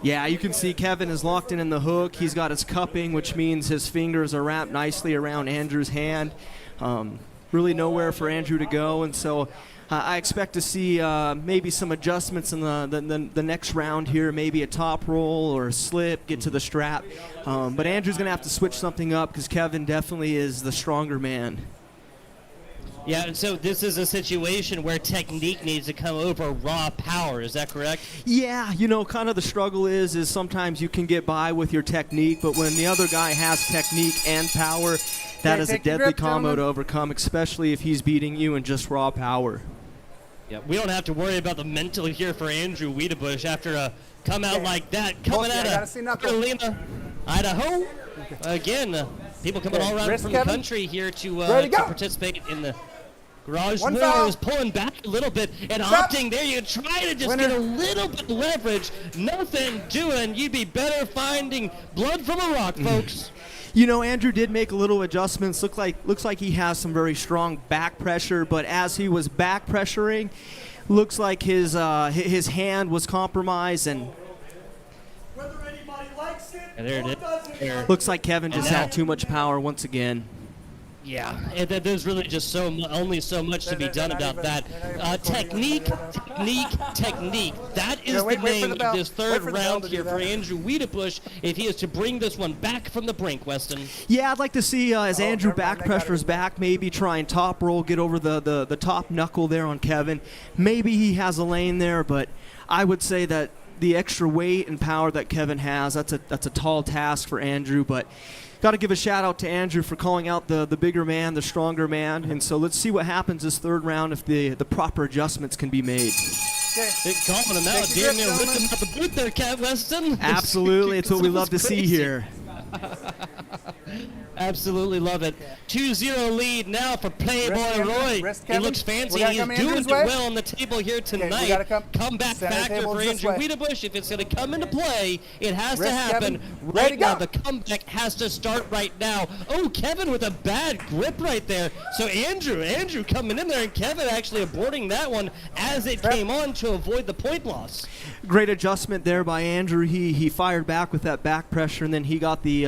Yeah, you can see Kevin is locked in the hook. He's got his cupping, which means his fingers are wrapped nicely around Andrew's hand. Really nowhere for Andrew to go, and so I expect to see maybe some adjustments in the next round here, maybe a top roll or a slip, get to the strap. But Andrew's going to have to switch something up because Kevin definitely is the stronger man. Yeah, and so this is a situation where technique needs to come over raw power. Is that correct? Yeah, you know, kind of the struggle is sometimes you can get by with your technique, but when the other guy has technique and power, that is a take your deadly grip, combo to gentlemen. overcome, especially if he's beating you in just raw power. Yeah, we don't have to worry about the mental here for Andrew Wiedebush after a come out like that, coming I out gotta of see knuckle. Carolina, Idaho. Again, people coming all around Wrist, from Kevin. the country here to Ready, go. participate in the Garage One Warriors foul. pulling back a little bit and Stop. opting there. You try to just Winner. get a little bit of leverage. Nothing doing. You'd be better finding blood from a rock, folks. You know, Andrew did make a little adjustments. Looks like he has some very strong back pressure, but as he was back pressuring, looks like his hand was compromised, and Whether anybody likes it And there or it is. doesn't. There. looks like Kevin just And now- had too much power once again. Yeah, and there's really just only so much to be done about that. Technique. That is Yeah, wait the for name the of bell. this Wait third for the bell round to do here for that. Andrew Wiedebush if he is to bring this one back from the brink, Weston. Yeah, I'd like to see as Andrew never mind, back I got pressures it. back, maybe try and top roll, get over the top knuckle there on Kevin. Maybe he has a lane there, but I would say that the extra weight and power that Kevin has, that's a tall task for Andrew, but got to give a shout out to Andrew for calling out the bigger man, the stronger man, and so let's see what happens this third round if the proper adjustments can be made. Okay. It calling him out, Take your damn near grip, ripped him out the boot there, Cat Weston. Absolutely, it's what we love to see Crazy. here. Absolutely love it. 2-0 lead now for Playboy Wrist, Kevin. Roy. Wrist, He Kevin. looks fancy. We gotta He's come doing Andrew's it way. well on the table here tonight. gotta Comeback center factor table for this Andrew way. Wiedebush. If it's going to come into play, it has to Wrist, happen Kevin. right Ready, now. go. The comeback has to start right now. Oh, Kevin with a bad grip right there. So Andrew coming in there, and Kevin actually aborting that one as it came on to avoid the point loss. Great adjustment there by Andrew. He fired back with that back pressure, and then he got the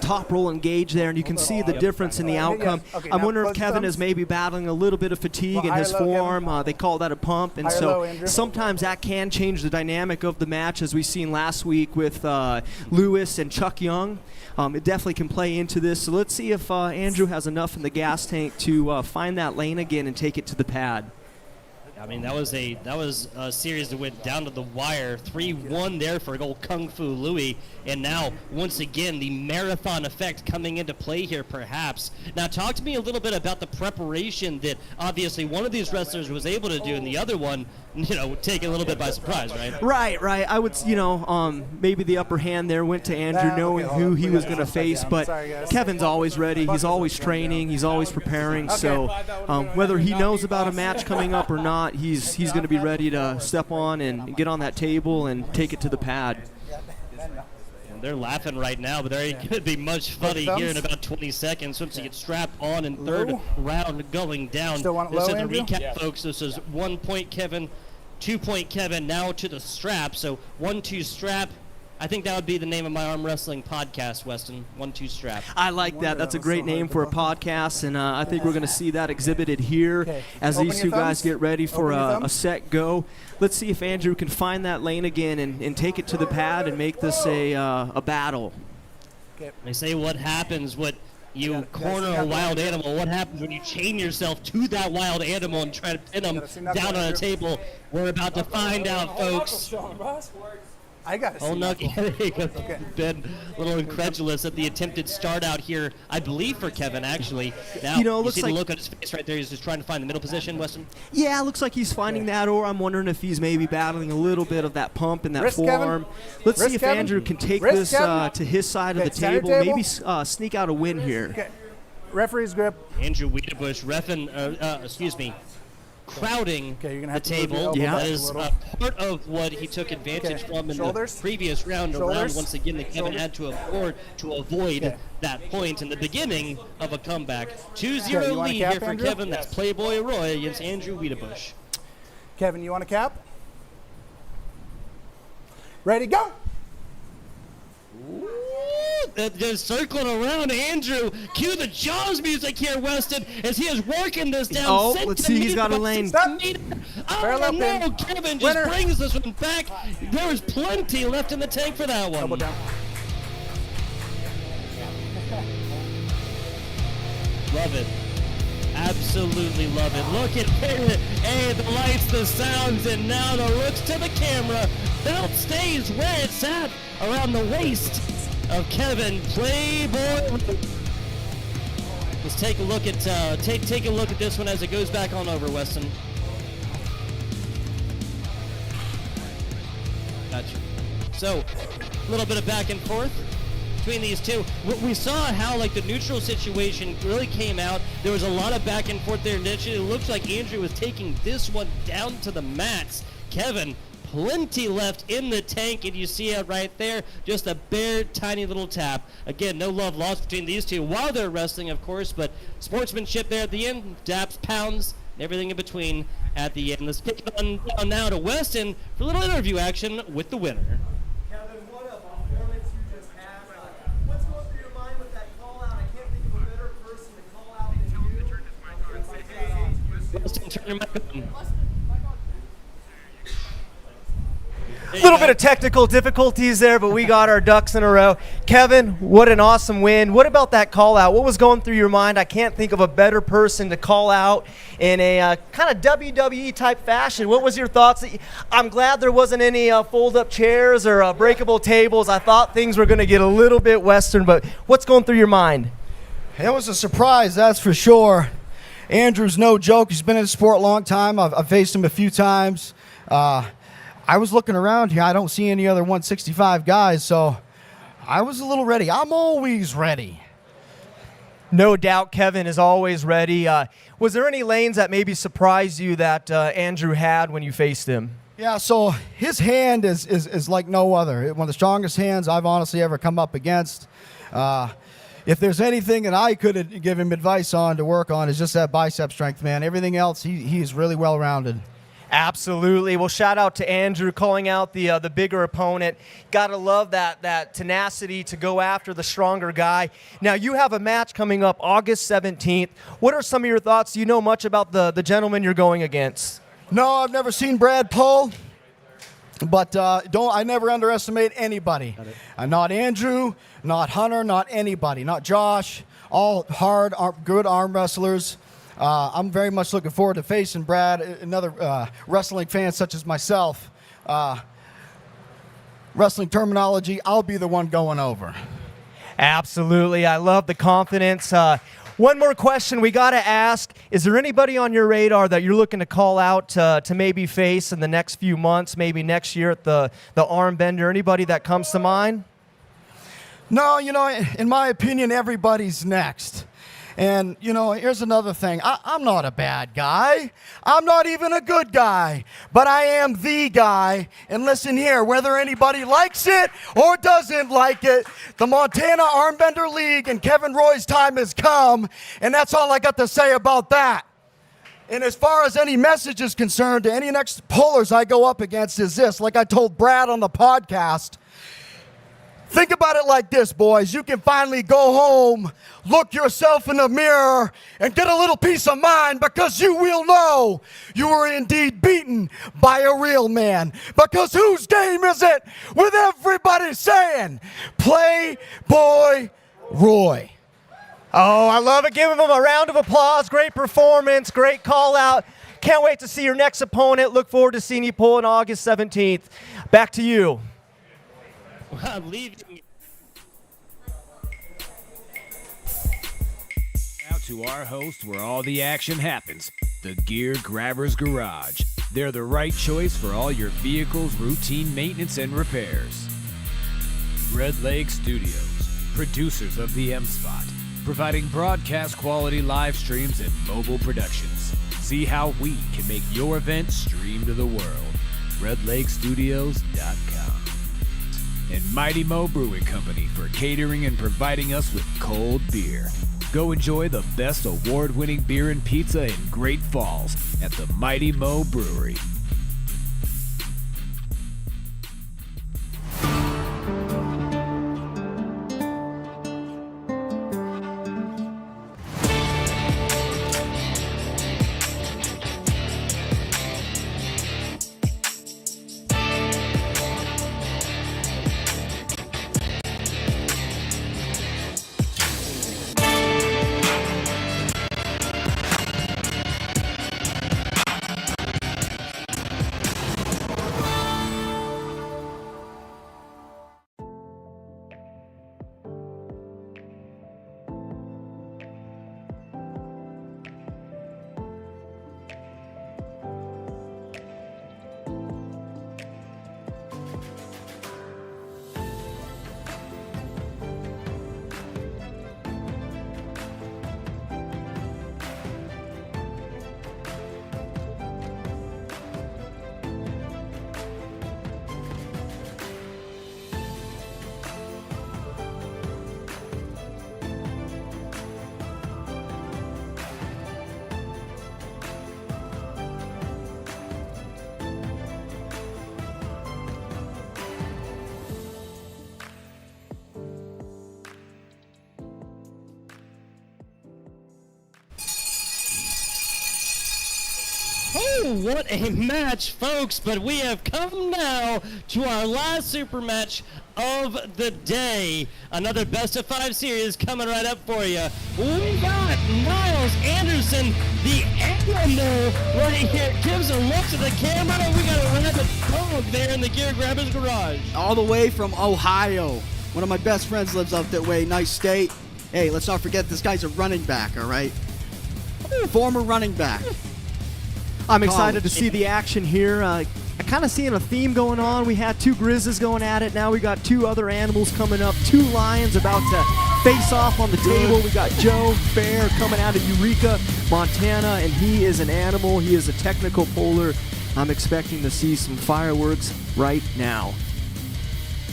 top roll engaged there, and you can see the difference in the outcome. Okay, I'm now wondering if close the Kevin thumbs. is maybe battling a little bit of fatigue Well, in higher his low, Kevin. form. They call that a pump, and Higher so low, Andrew. sometimes that can change the dynamic of the match, as we seen last week with Lewis and Chuck Young. It definitely can play into this. So let's see if Andrew has enough in the gas tank to find that lane again and take it to the pad. I mean, that was a series that went down to the wire. 3-1 there for old Kung Fu Louie. And now, once again, the marathon effect coming into play here, perhaps. Now, talk to me a little bit about the preparation that obviously one of these wrestlers was able to do, and the other one, take a little bit by surprise, right? Right. I would, maybe the upper hand there went to Andrew, knowing who he was going to face. But Sorry, guys. Kevin's always ready. He's always training. He's always preparing. So whether he knows about a match coming up or not, he's going to be ready to step on and get on that table and take it to the pad. And they're laughing right now, but there ain't going to be much funny here in about 20 seconds once you get strapped on and third round going down. Still want it This low, is a Andrew? recap, folks. This is 1 point Kevin, 2 point Kevin, now to the strap. So 1-2 strap. I think that would be the name of my arm wrestling podcast, Weston. 1-2 strap. I like that. That's a great name for a podcast, and I think we're going to see that exhibited here Okay. as Open these your two guys thumbs. get ready for Open your a thumbs. set go. Let's see if Andrew can find that lane again and take it to the pad and make this a battle. They say what happens when you corner a wild animal. What happens when you chain yourself to that wild animal and try to pin them down on a table? We're about to find out, folks. I got to see Oh, no. knuckle. There you go. Been a little incredulous at the attempted start out here, I believe, for Kevin, actually. Now, You know, it you looks see like- the look on his face right there. He's just trying to find the middle position, Weston. Yeah, it looks like he's finding that, or I'm wondering if he's maybe battling a little bit of that pump in that Wrist, Kevin. forearm. Let's Wrist, see if Kevin. Andrew can take Wrist, this Kevin. to his side of Okay, the center table, table. maybe sneak out a win here. Okay. Referee's grip. Andrew Wiedebush, crowding you're gonna the have to move your table. elbow That back a is little. part of what he took advantage from in Shoulders. the previous round. Shoulders. Once again, that Kevin Shoulders. had to avoid Okay. that point in the beginning of a comeback. 2-0 Okay, you want a lead cap, here for Andrew? Kevin. That's Playboy Roy against Andrew Wiedebush. Kevin, you want a cap? Ready, go! They're circling around Andrew. Cue the Jaws music here, Weston, as he is working this down. Oh, let's see, he's got a lane. Stop. Oh, Parallel no, pin. Kevin just Winner. brings this one back. There is plenty left in the tank for that one. Elbow down. Love it. Absolutely love it. Look at it. Hey, the lights, the sounds, and now the looks to the camera. Belt stays where it's at, around the waist of Kevin Playboy. Let's take a look at take a look at this one as it goes back on over, Weston. Gotcha. So, a little bit of back and forth between these two. We saw how like the neutral situation really came out. There was a lot of back and forth there initially. It looks like Andrew was taking this one down to the mats. Kevin, plenty left in the tank, and you see it right there. Just a bare, tiny little tap. Again, no love lost between these two while they're wrestling, of course, but sportsmanship there at the end. Daps, pounds, and everything in between at the end. Let's kick it on down now to Weston for a little interview action with the winner. Kevin, what a performance you just had. What's going through your mind with that call out? I can't think of a better person to call out than you. Weston, turn your mic on. A little bit of technical difficulties there, but we got our ducks in a row. Kevin, what an awesome win. What about that call out? What was going through your mind? I can't think of a better person to call out in a kind of WWE type fashion. What was your thoughts? I'm glad there wasn't any fold-up chairs or breakable tables. I thought things were going to get a little bit Western, but what's going through your mind? It was a surprise, that's for sure. Andrew's no joke. He's been in the sport a long time. I've faced him a few times. I was looking around here. I don't see any other 165 guys, so I was a little ready. I'm always ready. No doubt Kevin is always ready. Was there any lanes that maybe surprised you that Andrew had when you faced him? Yeah, so his hand is like no other. One of the strongest hands I've honestly ever come up against. If there's anything that I could give him advice on to work on, is just that bicep strength, man. Everything else, he's really well-rounded. Absolutely. Well, shout out to Andrew calling out the bigger opponent. Got to love that tenacity to go after the stronger guy. Now, you have a match coming up August 17th. What are some of your thoughts? Do you know much about the gentleman you're going against? No, I've never seen Brad pull, but I never underestimate anybody. Not Andrew, not Hunter, not anybody, not Josh. All hard, good arm wrestlers. I'm very much looking forward to facing Brad, another wrestling fan such as myself. Wrestling terminology, I'll be the one going over. Absolutely. I love the confidence. One more question we got to ask. Is there anybody on your radar that you're looking to call out to maybe face in the next few months, maybe next year at the arm bender? Anybody that comes to mind? No, in my opinion, everybody's next. And, here's another thing. I'm not a bad guy. I'm not even a good guy. But I am the guy. And listen here, whether anybody likes it or doesn't like it, the Montana Armbender League and Kevin Roy's time has come. And that's all I got to say about that. And as far as any message is concerned, to any next pullers I go up against is this. Like I told Brad on the podcast, think about it like this, boys. You can finally go home, look yourself in the mirror, and get a little peace of mind, because you will know you were indeed beaten by a real man. Because whose game is it? With everybody saying, Playboy Roy. Oh, I love it. Give him a round of applause. Great performance. Great call out. Can't wait to see your next opponent. Look forward to seeing you pull on August 17th. Back to you. Leaving. Now to our host where all the action happens, the Gear Grabbers Garage. They're the right choice for all your vehicle's routine maintenance and repairs. Red Lake Studios, producers of the M-Spot, providing broadcast quality live streams and mobile productions. See how we can make your event stream to the world. RedLakeStudios.com. And Mighty Mo Brewing Company for catering and providing us with cold beer. Go enjoy the best award-winning beer and pizza in Great Falls at the Mighty Mo Brewery. Oh, what a match, folks, but we have come now to our last super match of the day. Another best of 5 series coming right up for you. We got Nyles Anderson, the animal, right here. Gives a look to the camera. We got a rabbit dog there in the gear grabber's garage. All the way from Ohio. One of my best friends lives up that way. Nice state. Hey, let's not forget this guy's a running back, all right? Former running back. I'm excited to see the action here. I kind of seeing a theme going on. We had 2 grizzlies going at it. Now we got 2 other animals coming up. 2 lions about to face off on the table. We got Joe Fehr coming out of Eureka, Montana, and he is an animal. He is a technical polar. I'm expecting to see some fireworks right now.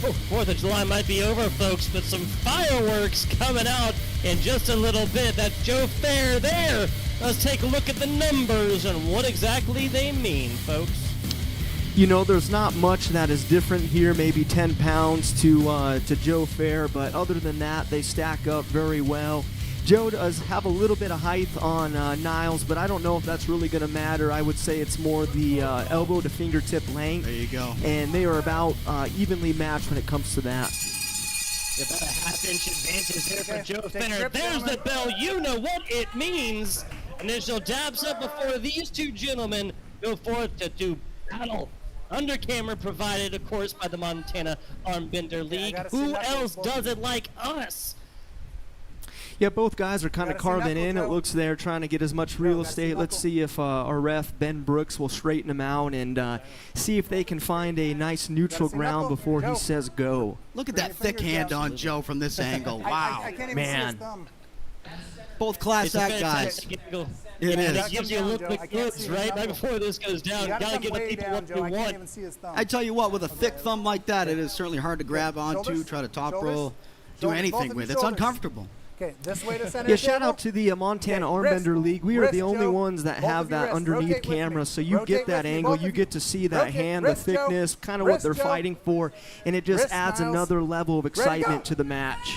Oh, 4th of July might be over, folks, but some fireworks coming out in just a little bit. That's Joe Fehr there. Let's take a look at the numbers and what exactly they mean, folks. You know, there's not much that is different here, maybe 10 pounds to Joe Fehr, but other than that, they stack up very well. Joe does have a little bit of height on Nyles, but I don't know if that's really going to matter. I would say it's more the elbow to fingertip length. There you go. And they are about evenly matched when it comes to that. About a half-inch advantage there for Joe Fehr. There's the bell. You know what it means. Initial dabs up before these 2 gentlemen go forth to do battle. Under camera provided, of course, by the Montana Armbender League. Who else does it like us? Yeah, both guys are kind of carving in. It looks they're trying to get as much real estate. Let's see if our ref, Ben Brooks, will straighten them out and see if they can find a nice neutral ground before he says go. Look at that thick hand on Joe from this angle. Wow. I can't even Man. see his thumb. Both class act guys. It is. It gives you a little bit goods, right before this goes down. You gotta give the people what they want. I tell you what, with a thick thumb like that, it is certainly hard to grab onto, try to top roll, do anything with. It's uncomfortable. Okay, this way to center. Yeah, shout out to the Montana Armbender League. We are the only ones that have that underneath camera, so you get that angle, you get to see that hand, the thickness, kind of what they're fighting for, and it just adds another level of excitement to the match.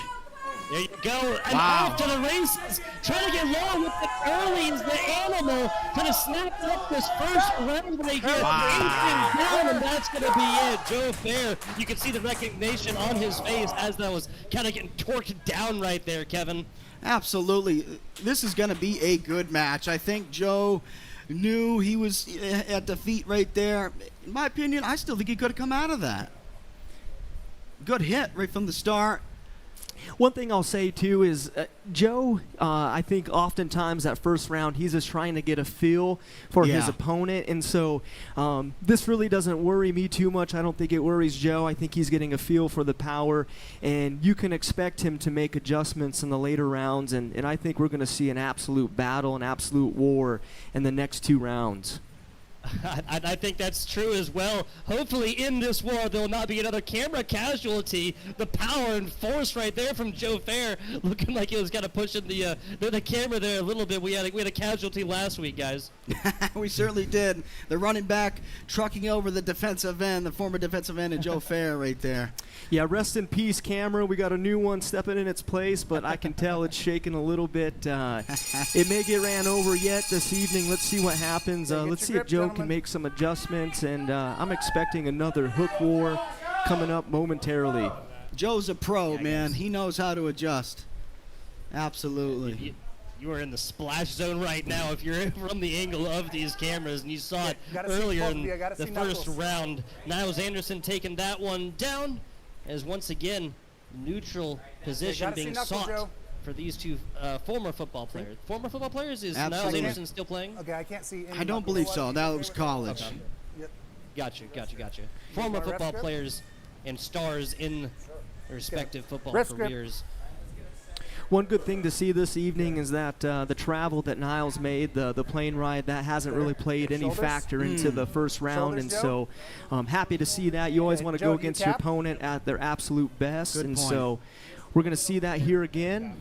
There you go, and off to the races. Trying to get low with the early is the animal. Kind of snapped up this first round right here. Wow. Down, and that's going to be it. Joe Fehr, you can see the recognition on his face as that was kind of getting torqued down right there, Kevin. Absolutely. This is going to be a good match. I think Joe knew he was at defeat right there. In my opinion, I still think he could have come out of that. Good hit right from the start. One thing I'll say, too, is Joe, I think oftentimes that first round, he's just trying to get a feel for his opponent. And so this really doesn't worry me too much. I don't think it worries Joe. I think he's getting a feel for the power. And you can expect him to make adjustments in the later rounds. And I think we're going to see an absolute battle, an absolute war in the next 2 rounds. I think that's true as well. Hopefully in this war there will not be another camera casualty. The power and force right there from Joe Fehr, looking like he was kind of pushing the camera there a little bit. We had a casualty last week, guys. We certainly did. The running back trucking over the defensive end, the former defensive end of Joe Fehr right there. Yeah, rest in peace, camera. We got a new one stepping in its place, but I can tell it's shaking a little bit. It may get ran over yet this evening. Let's see what happens. Let's see if Joe can make some adjustments, and I'm expecting another hook war coming up momentarily. Joe's a pro, man. He knows how to adjust. Absolutely. You are in the splash zone right now if you're from the angle of these cameras, and you saw it earlier in the first round. Nyles Anderson taking that one down as once again neutral position being sought for these two former football players. Former football players? Is Nyles Anderson still playing? Okay, I can't see any. I don't believe so. That was college. Okay. Gotcha. Former football players and stars in their respective football careers. One good thing to see this evening is that the travel that Nyles made, the plane ride, that hasn't really played any factor into the first round, and so I'm happy to see that. You always want to go against your opponent at their absolute best, so we're going to see that here again.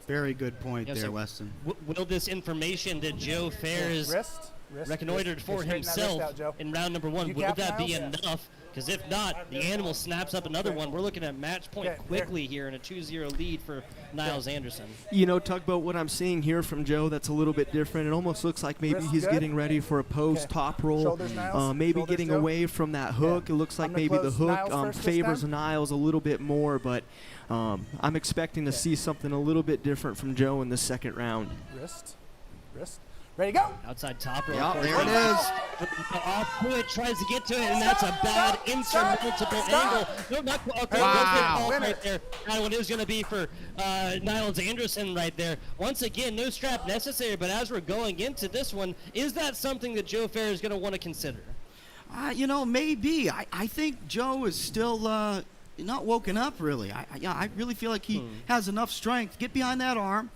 Very good point there, Weston. Will this information that Joe Fehr is reconnoitered for himself in round number 1, will that be enough? Because if not, the animal snaps up another one. We're looking at match point quickly here in a 2-0 lead for Nyles Anderson. You know, Tugboat, what I'm seeing here from Joe, that's a little bit different. It almost looks like maybe he's getting ready for a post top roll, maybe getting away from that hook. It looks like maybe the hook favors Nyles a little bit more, but I'm expecting to see something a little bit different from Joe in the second round. Wrist. Ready, go! Outside top roll. Yep, there it is. Off to it, tries to get to it, and that's a bad insurmountable angle. No, not okay. Wow. Right there. That one is going to be for Nyles Anderson right there. Once again, no strap necessary, but as we're going into this one, is that something that Joe Fehr is going to want to consider? You know, maybe. I think Joe is still not woken up, really. I really feel like he has enough strength. Get behind that arm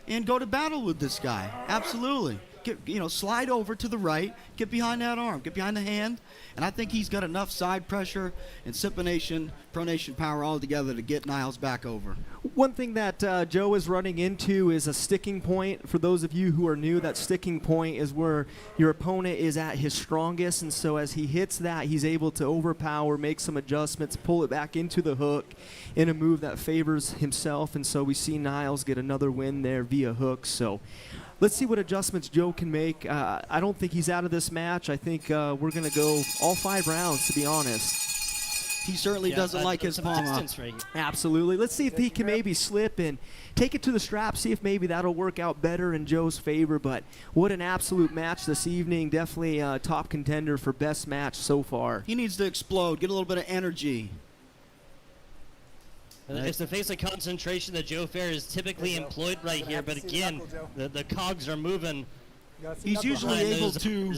and go to battle with this guy. Absolutely. Slide over to the right, get behind that arm, get behind the hand, and I think he's got enough side pressure and supination, pronation power all together to get Nyles back over. One thing that Joe is running into is a sticking point. For those of you who are new, that sticking point is where your opponent is at his strongest, and so as he hits that, he's able to overpower, make some adjustments, pull it back into the hook in a move that favors himself, and so we see Nyles get another win there via hook. So let's see what adjustments Joe can make. I don't think he's out of this match. I think we're going to go all 5 rounds, to be honest. He certainly doesn't like his palm up. Absolutely. Let's see if he can maybe slip and take it to the strap, see if maybe that'll work out better in Joe's favor. But what an absolute match this evening. Definitely a top contender for best match so far. He needs to explode, get a little bit of energy. It's the face of concentration that Joe Fehr is typically employed right here, but again, the cogs are moving. He's usually able to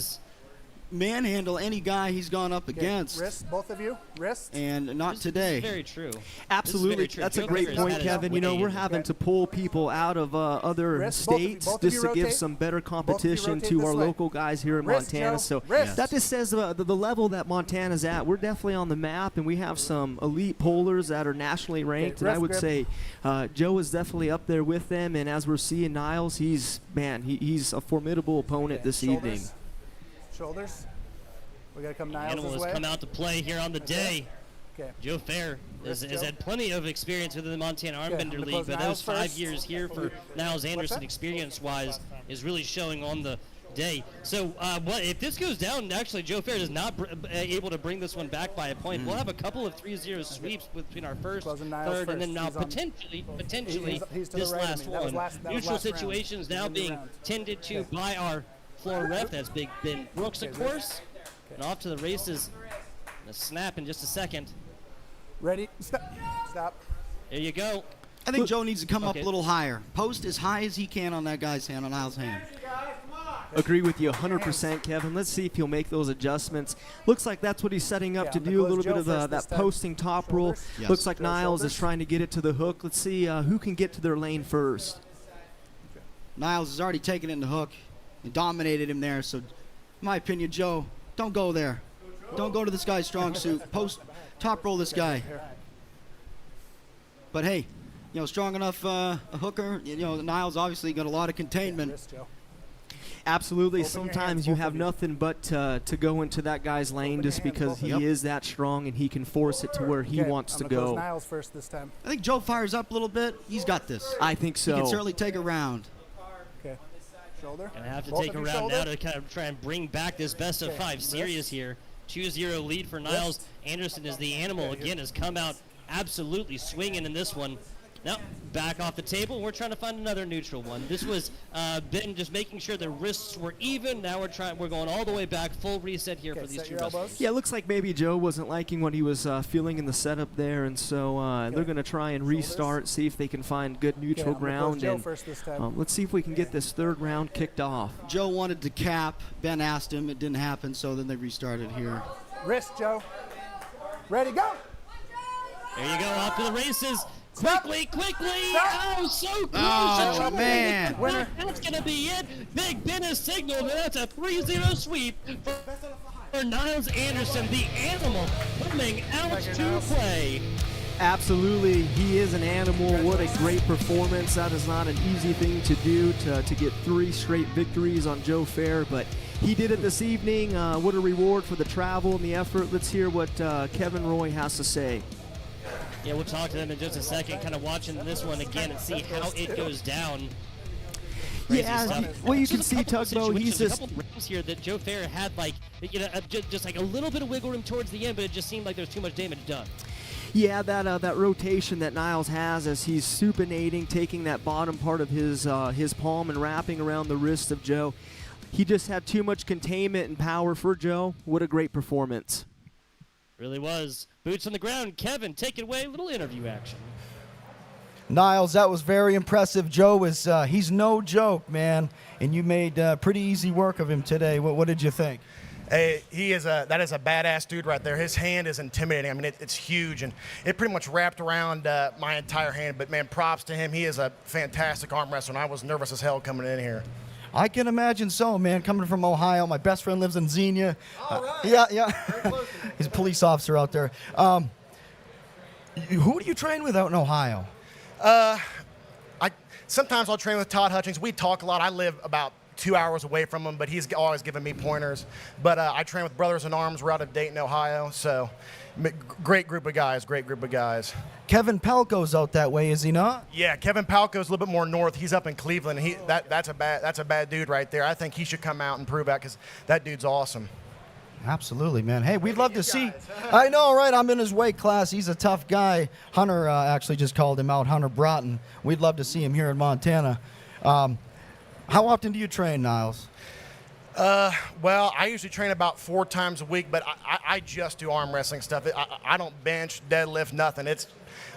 manhandle any guy he's gone up against. Wrist, both of you. Wrist. And not today. This is very true. Absolutely. That's a great point, Kevin. You know, we're having to pull people out of other states just to give some better competition to our local guys here in Montana. So that just says the level that Montana's at. We're definitely on the map, and we have some elite pollers that are nationally ranked. And I would say Joe is definitely up there with them. And as we're seeing Nyles, he's a formidable opponent this evening. Shoulders. We got to come Nyles' Animal has way. come out to play here on the day. Joe Fehr has had plenty of experience within the Montana Armbender League, but those 5 years here for Nyles Anderson experience-wise is really showing on the day. So if this goes down, actually Joe Fehr is not able to bring this one back by a point. We'll have a couple of 3-0 sweeps between our first, third, and then now potentially this last one. Neutral situations now being tended to by our floor ref. That's Big Ben Brooks, of course. And off to the races. A snap in just a second. Ready? Stop. There you go. I think Joe needs to come up a little higher. Post as high as he can on that guy's hand, on Nyles' hand. Agree with you 100%, Kevin. Let's see if he'll make those adjustments. Looks like that's what he's setting up to do, a little bit of that posting top roll. Yes. Looks like Nyles is trying to get it to the hook. Let's see who can get to their lane first. Nyles has already taken it in the hook and dominated him there. So, in my opinion, Joe, don't go there. Don't go to this guy's strong suit. Post, top roll this guy. But hey, strong enough a hooker. Nyles obviously got a lot of containment. Absolutely. Sometimes you have nothing but to go into that guy's lane just because he is that strong and he can force it to where he wants to go. Nyles first this time. I think Joe fires up a little bit. He's got this. I think so. He can certainly take a round. Okay. Shoulder. Gonna have to take a round now to kind of try and bring back this best of 5 series here. 2-0 lead for Nyles. Anderson is the animal again, has come out absolutely swinging in this one. Now, back off the table. We're trying to find another neutral one. This was Ben just making sure the wrists were even. Now we're going all the way back. Full reset here for these two wrestlers. Yeah, it looks like maybe Joe wasn't liking what he was feeling in the setup there, and so they're going to try and restart, see if they can find good neutral ground. And let's see if we can get this third round kicked off. Joe wanted to cap. Ben asked him. It didn't happen, so then they restarted here. Wrist, Joe. Ready, go. There you go. Off to the races. Quickly! Oh, so close! Oh, man. That's going to be it. Big Ben has signaled that that's a 3-0 sweep for Nyles Anderson, the animal, coming out to play. Absolutely. He is an animal. What a great performance. That is not an easy thing to do, to get 3 straight victories on Joe Fehr, but he did it this evening. What a reward for the travel and the effort. Let's hear what Kevin Roy has to say. Yeah, we'll talk to them in just a second, kind of watching this one again and see how it goes down. Yeah, well, you can see Tugboat, he's just... a couple rounds here that Joe Fehr had, like, just like a little bit of wiggle room towards the end, but it just seemed like there was too much damage done. Yeah, that rotation that Nyles has as he's supinating, taking that bottom part of his palm and wrapping around the wrist of Joe. He just had too much containment and power for Joe. What a great performance. Really was. Boots on the ground. Kevin, take it away. A little interview action. Nyles, that was very impressive. Joe is he's no joke, man, and you made pretty easy work of him today. What did you think? Hey, that is a badass dude right there. His hand is intimidating. I mean, it's huge, and it pretty much wrapped around my entire hand. But, man, props to him. He is a fantastic arm wrestler, and I was nervous as hell coming in here. I can imagine so, man. Coming from Ohio, my best friend lives in Xenia. All right. Yeah. He's a police officer out there. Who do you train with out in Ohio? Sometimes I'll train with Todd Hutchings. We talk a lot. I live about 2 hours away from him, but he's always giving me pointers. But I train with Brothers in Arms. We're out of Dayton, Ohio. So great group of guys, Kevin Palco's out that way, is he not? Yeah, Kevin Palco's a little bit more north. He's up in Cleveland. That's a bad dude right there. I think he should come out and prove that because that dude's awesome. Absolutely, man. Hey, we'd love to see. I know, right? I'm in his weight class. He's a tough guy. Hunter actually just called him out, Hunter Broughton. We'd love to see him here in Montana. How often do you train, Nyles? Well, I usually train about 4 times a week, but I just do arm wrestling stuff. I don't bench, deadlift, nothing. It's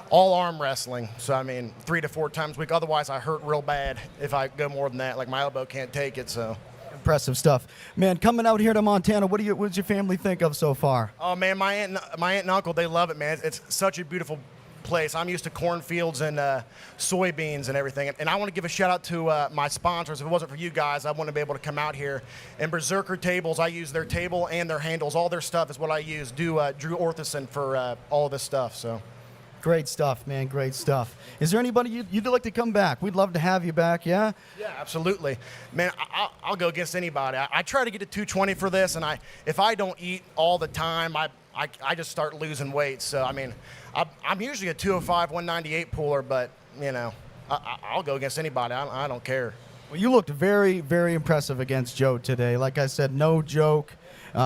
all arm wrestling. So, I mean, 3 to 4 times a week. Otherwise, I hurt real bad if I go more than that. Like, my elbow can't take it, so. Impressive stuff. Man, coming out here to Montana, what does your family think of so far? Oh, man, my aunt and uncle, they love it, man. It's such a beautiful place. I'm used to cornfields and soybeans and everything. And I want to give a shout out to my sponsors. If it wasn't for you guys, I wouldn't be able to come out here. And Berserker Tables, I use their table and their handles. All their stuff is what I use. Drew Orthison for all this stuff. So. Great stuff, man. Great stuff. Is there anybody you'd like to come back? We'd love to have you back, yeah? Yeah, absolutely. Man, I'll go against anybody. I try to get to 220 for this, and if I don't eat all the time, I just start losing weight. So, I mean, I'm usually a 205, 198 pooler, but, you know, I'll go against anybody. I don't care. Well, you looked very, very impressive against Joe today. Like I said, no joke.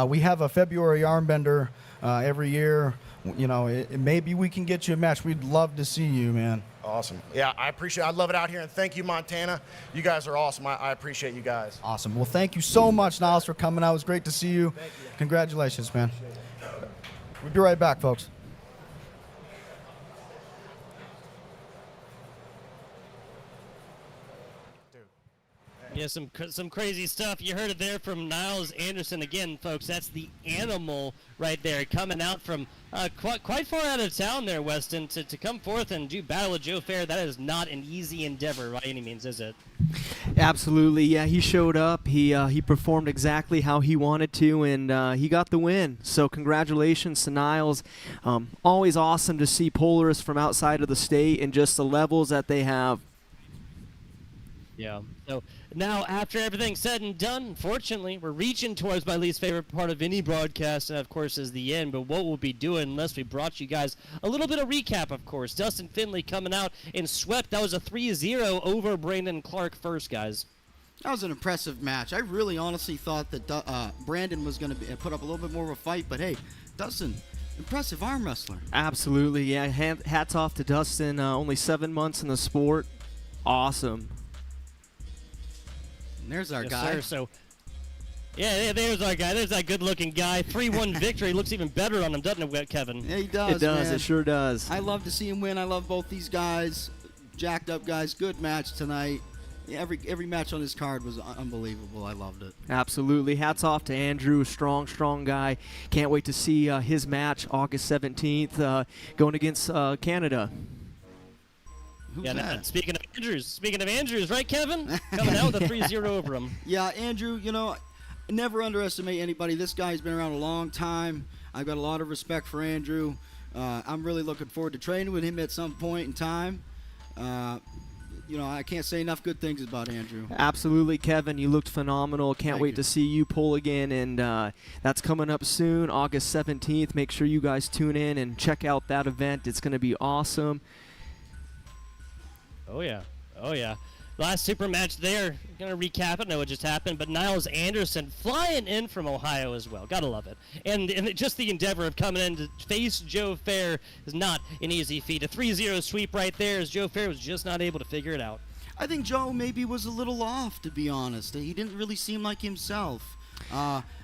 We have a February armbender every year. You know, maybe we can get you a match. We'd love to see you, man. Awesome. Yeah, I appreciate it. I love it out here, and thank you, Montana. You guys are awesome. I appreciate you guys. Awesome. Well, thank you so much, Nyles, for coming out. It was great to see you. Thank you. Congratulations, man. We'll be right back, folks. Yeah, some crazy stuff. You heard it there from Nyles Anderson again, folks. That's the animal right there, coming out from quite far out of town there, Weston, to come forth and do battle with Joe Fehr. That is not an easy endeavor by any means, is it? Absolutely, yeah. He showed up. He performed exactly how he wanted to, and he got the win. So congratulations to Nyles. Always awesome to see polarists from outside of the state and just the levels that they have. Yeah. So now, after everything's said and done, unfortunately, we're reaching towards my least favorite part of any broadcast, and of course is the end. But what we'll be doing, unless we brought you guys a little bit of recap, of course. Dustin Finley coming out and swept. That was a 3-0 over Brandon Clark first, guys. That was an impressive match. I really honestly thought that Brandon was going to put up a little bit more of a fight, but hey, Dustin, impressive arm wrestler. Absolutely, yeah. Hats off to Dustin. Only 7 months in the sport. Awesome. And there's our yes, guy. Sir. So, yeah, there's our guy. There's that good-looking guy. 3-1 victory. Looks even better on him, doesn't it, Kevin? Yeah, he does. It does. Man. It sure does. I love to see him win. I love both these guys. Jacked up guys. Good match tonight. Yeah, every match on this card was unbelievable. I loved it. Absolutely. Hats off to Andrew. Strong guy. Can't wait to see his match August 17th going against Canada. Who's yeah, that? Speaking of Andrews, right, Kevin? Coming out with a 3-0 over him. Yeah, Andrew, never underestimate anybody. This guy's been around a long time. I've got a lot of respect for Andrew. I'm really looking forward to training with him at some point in time. I can't say enough good things about Andrew. Absolutely, Kevin. You looked phenomenal. Can't wait to see you pull again, and that's coming up soon, August 17th. Make sure you guys tune in and check out that event. It's going to be awesome. Oh, yeah. Last super match there. Going to recap it. Know what just happened. But Nyles Anderson flying in from Ohio as well. Got to love it. And just the endeavor of coming in to face Joe Fehr is not an easy feat. A 3-0 sweep right there as Joe Fehr was just not able to figure it out. I think Joe maybe was a little off, to be honest. He didn't really seem like himself.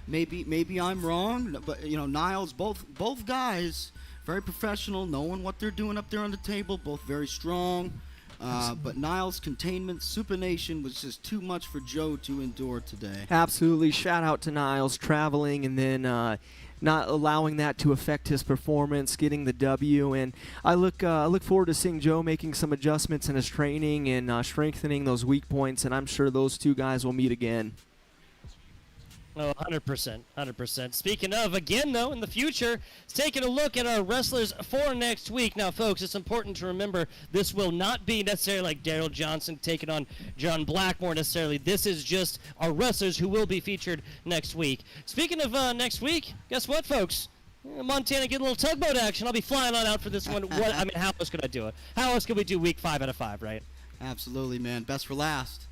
Maybe I'm wrong. But, Nyles, both guys, very professional, knowing what they're doing up there on the table. Both very strong. But Nyles' containment, supination was just too much for Joe to endure today. Absolutely. Shout out to Nyles traveling and then not allowing that to affect his performance, getting the W. And I look forward to seeing Joe making some adjustments in his training and strengthening those weak points. And I'm sure those two guys will meet again. Oh, 100%. Speaking of, again, though, in the future, taking a look at our wrestlers for next week. Now, folks, it's important to remember this will not be necessarily like Daryl Johnson taking on John Blackmore necessarily. This is just our wrestlers who will be featured next week. Speaking of next week, guess what, folks? Montana get a little tugboat action. I'll be flying on out for this one. How else could I do it? How else could we do week 5 out of 5, right? Absolutely, man. Best for last.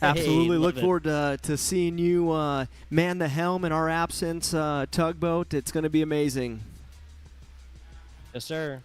Absolutely. Hey, look forward to seeing you man the helm in our absence, Tugboat. It's going to be amazing. Yes, sir.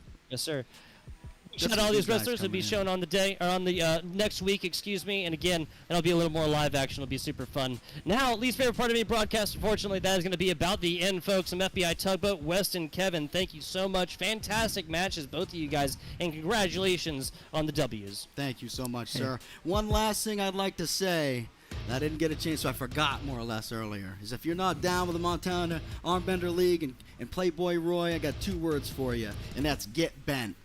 Shout out all these wrestlers will be shown on the day or on the next week, and again, it'll be a little more live action. It'll be super fun. Now, least favorite part of me broadcast, unfortunately, that is going to be about the end, folks. Some FBI Tugboat, Weston, Kevin, thank you so much. Fantastic matches, both of you guys, and congratulations on the W's. Thank you so much, sir. One last thing I'd like to say that I didn't get a chance, so I forgot more or less earlier, is if you're not down with the Montana Armbender League and Playboy Roy, I got 2 words for you, and that's get bent.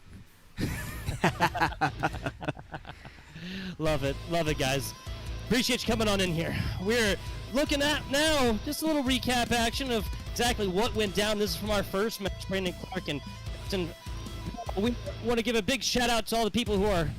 Love it, guys. Appreciate you coming on in here. We're looking at now just a little recap action of exactly what went down. This is from our first match, Brandon Clark and Weston. We want to give a big shout out to all the people who are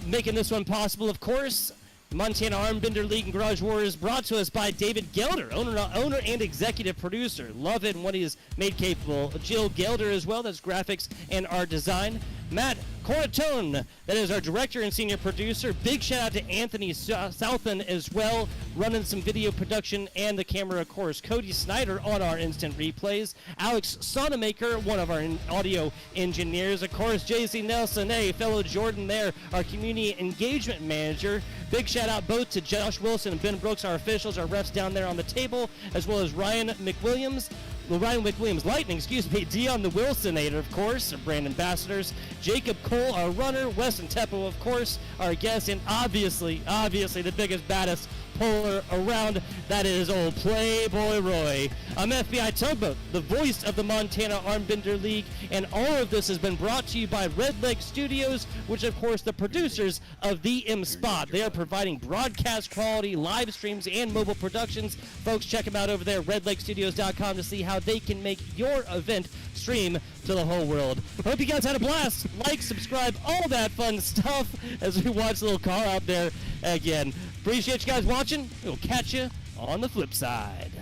making this one possible. Of course, the Montana Armbender League and Garage Warriors, brought to us by David Gelder, owner and executive producer. Love it and what he has made capable. Jill Gelder as well, that's graphics and art design. Matt Coratone, that is our director and senior producer. Big shout out to Anthony Southland as well, running some video production and the camera, of course. Cody Snyder on our instant replays. Alex Sonamaker, one of our audio engineers. Of course, JC Nelson, fellow Jordan there, our community engagement manager. Big shout out both to Josh Wilson and Ben Brooks, our officials, our refs down there on the table, as well as Ryan McWilliams. Ryan McWilliams Lightning, Dion the Wilsonator, of course, our brand ambassadors, Jacob Cole, our runner, Weston Teppo, of course, our guest, and obviously the biggest, baddest polar around, that is old Playboy Roy. I'm FBI Tugboat, the voice of the Montana Armbender League, and all of this has been brought to you by Red Leg Studios, which of course the producers of the M Spot. They are providing broadcast quality live streams and mobile productions. Folks, check them out over there, redlegstudios.com, to see how they can make your event stream to the whole world. Hope you guys had a blast. Like, subscribe, all that fun stuff as we watch the little car out there again. Appreciate you guys watching. We'll catch you on the flip side.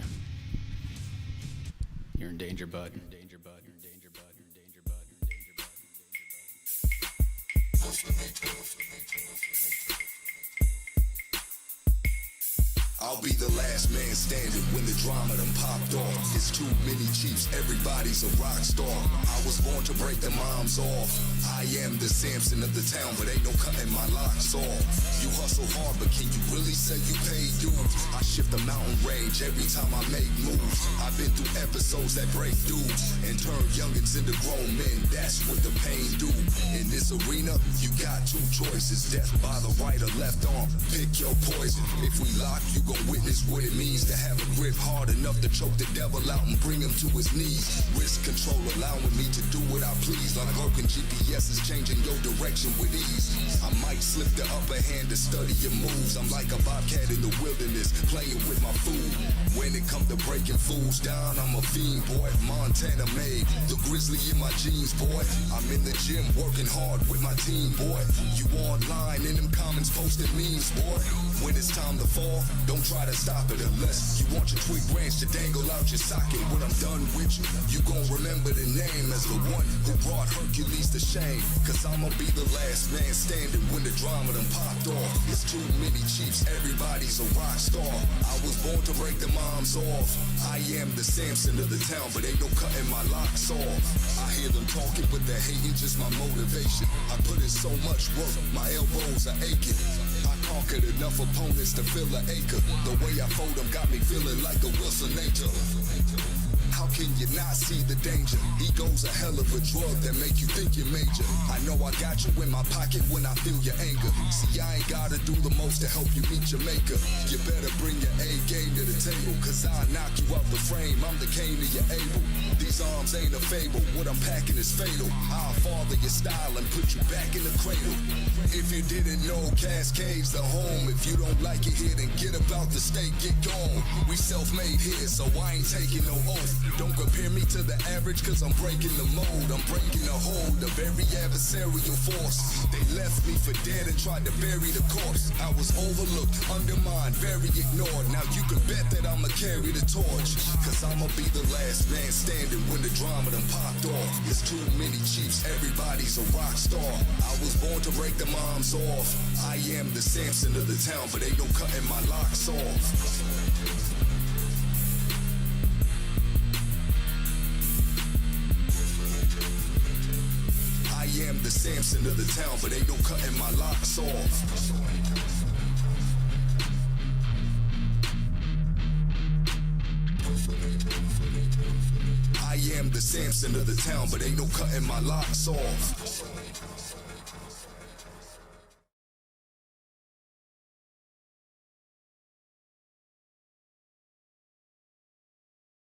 You're in danger, bud. I'll be the last man standing when the drama done popped off. It's too many chiefs, everybody's a rock star. I was born to break the moms off. I am the Samson of the town, but ain't no cutting my locks off. You hustle hard, but can you really say you pay dues? I shift the mountain range every time I make moves. I've been through episodes that break dudes and turn youngins into grown men. That's what the pain do. In this arena, you got two choices: death by the right or left arm. Pick your poison. If we lock, you gon' witness what it means to have a grip hard enough to choke the devil out and bring him to his knees. Risk control allowing me to do what I please. Like broken GPS is changing your direction with ease. I might slip the upper hand to study your moves. I'm like a bobcat in the wilderness, playing with my food. When it come to breaking fools down, I'm a fiend, boy. Montana made, the grizzly in my jeans, boy. I'm in the gym working hard with my team, boy. You online in them comments posting memes, boy. When it's time to fall, don't try to stop it unless you want your twig branch to dangle out your socket. When I'm done with you, you gon' remember the name as the one who brought Hercules to shame. Cause I'ma be the last man standing when the drama done popped off. It's too many chiefs, everybody's a rock star. I was born to break the moms off. I am the Samson of the town, but ain't no cutting my locks off. I hear them talking, but the hating just my motivation. I put in so much work, my elbows are aching. I conquered enough opponents to fill an acre. The way I fold them got me feeling like a Wilsonator. How can you not see the danger? Ego's a hell of a drug that make you think you're major. I know I got you in my pocket when I feel your anger. See, I ain't gotta do the most to help you meet your maker. You better bring your A game to the table, cause I'll knock you out the frame. I'm the Cain of your Abel. These arms ain't a fable, what I'm packing is fatal. I'll father your style and put you back in the cradle. If you didn't know, Cascade's the home. If you don't like it here, then get about the state, get gone. We self-made here, so I ain't taking no oath. Don't compare me to the average, cause I'm breaking the mold. I'm breaking the hold of every adversarial force. They left me for dead and tried to bury the corpse. I was overlooked, undermined, very ignored. Now you can bet that I'ma carry the torch, cause I'ma be the last man standing when the drama done popped off. There's too many chiefs, everybody's a rock star. I was born to break the moms off. I am the Samson of the town, but ain't no cutting my locks off. I am the Samson of the town, but ain't no cutting my locks off. I am the Samson of the town, but ain't no cutting my locks off.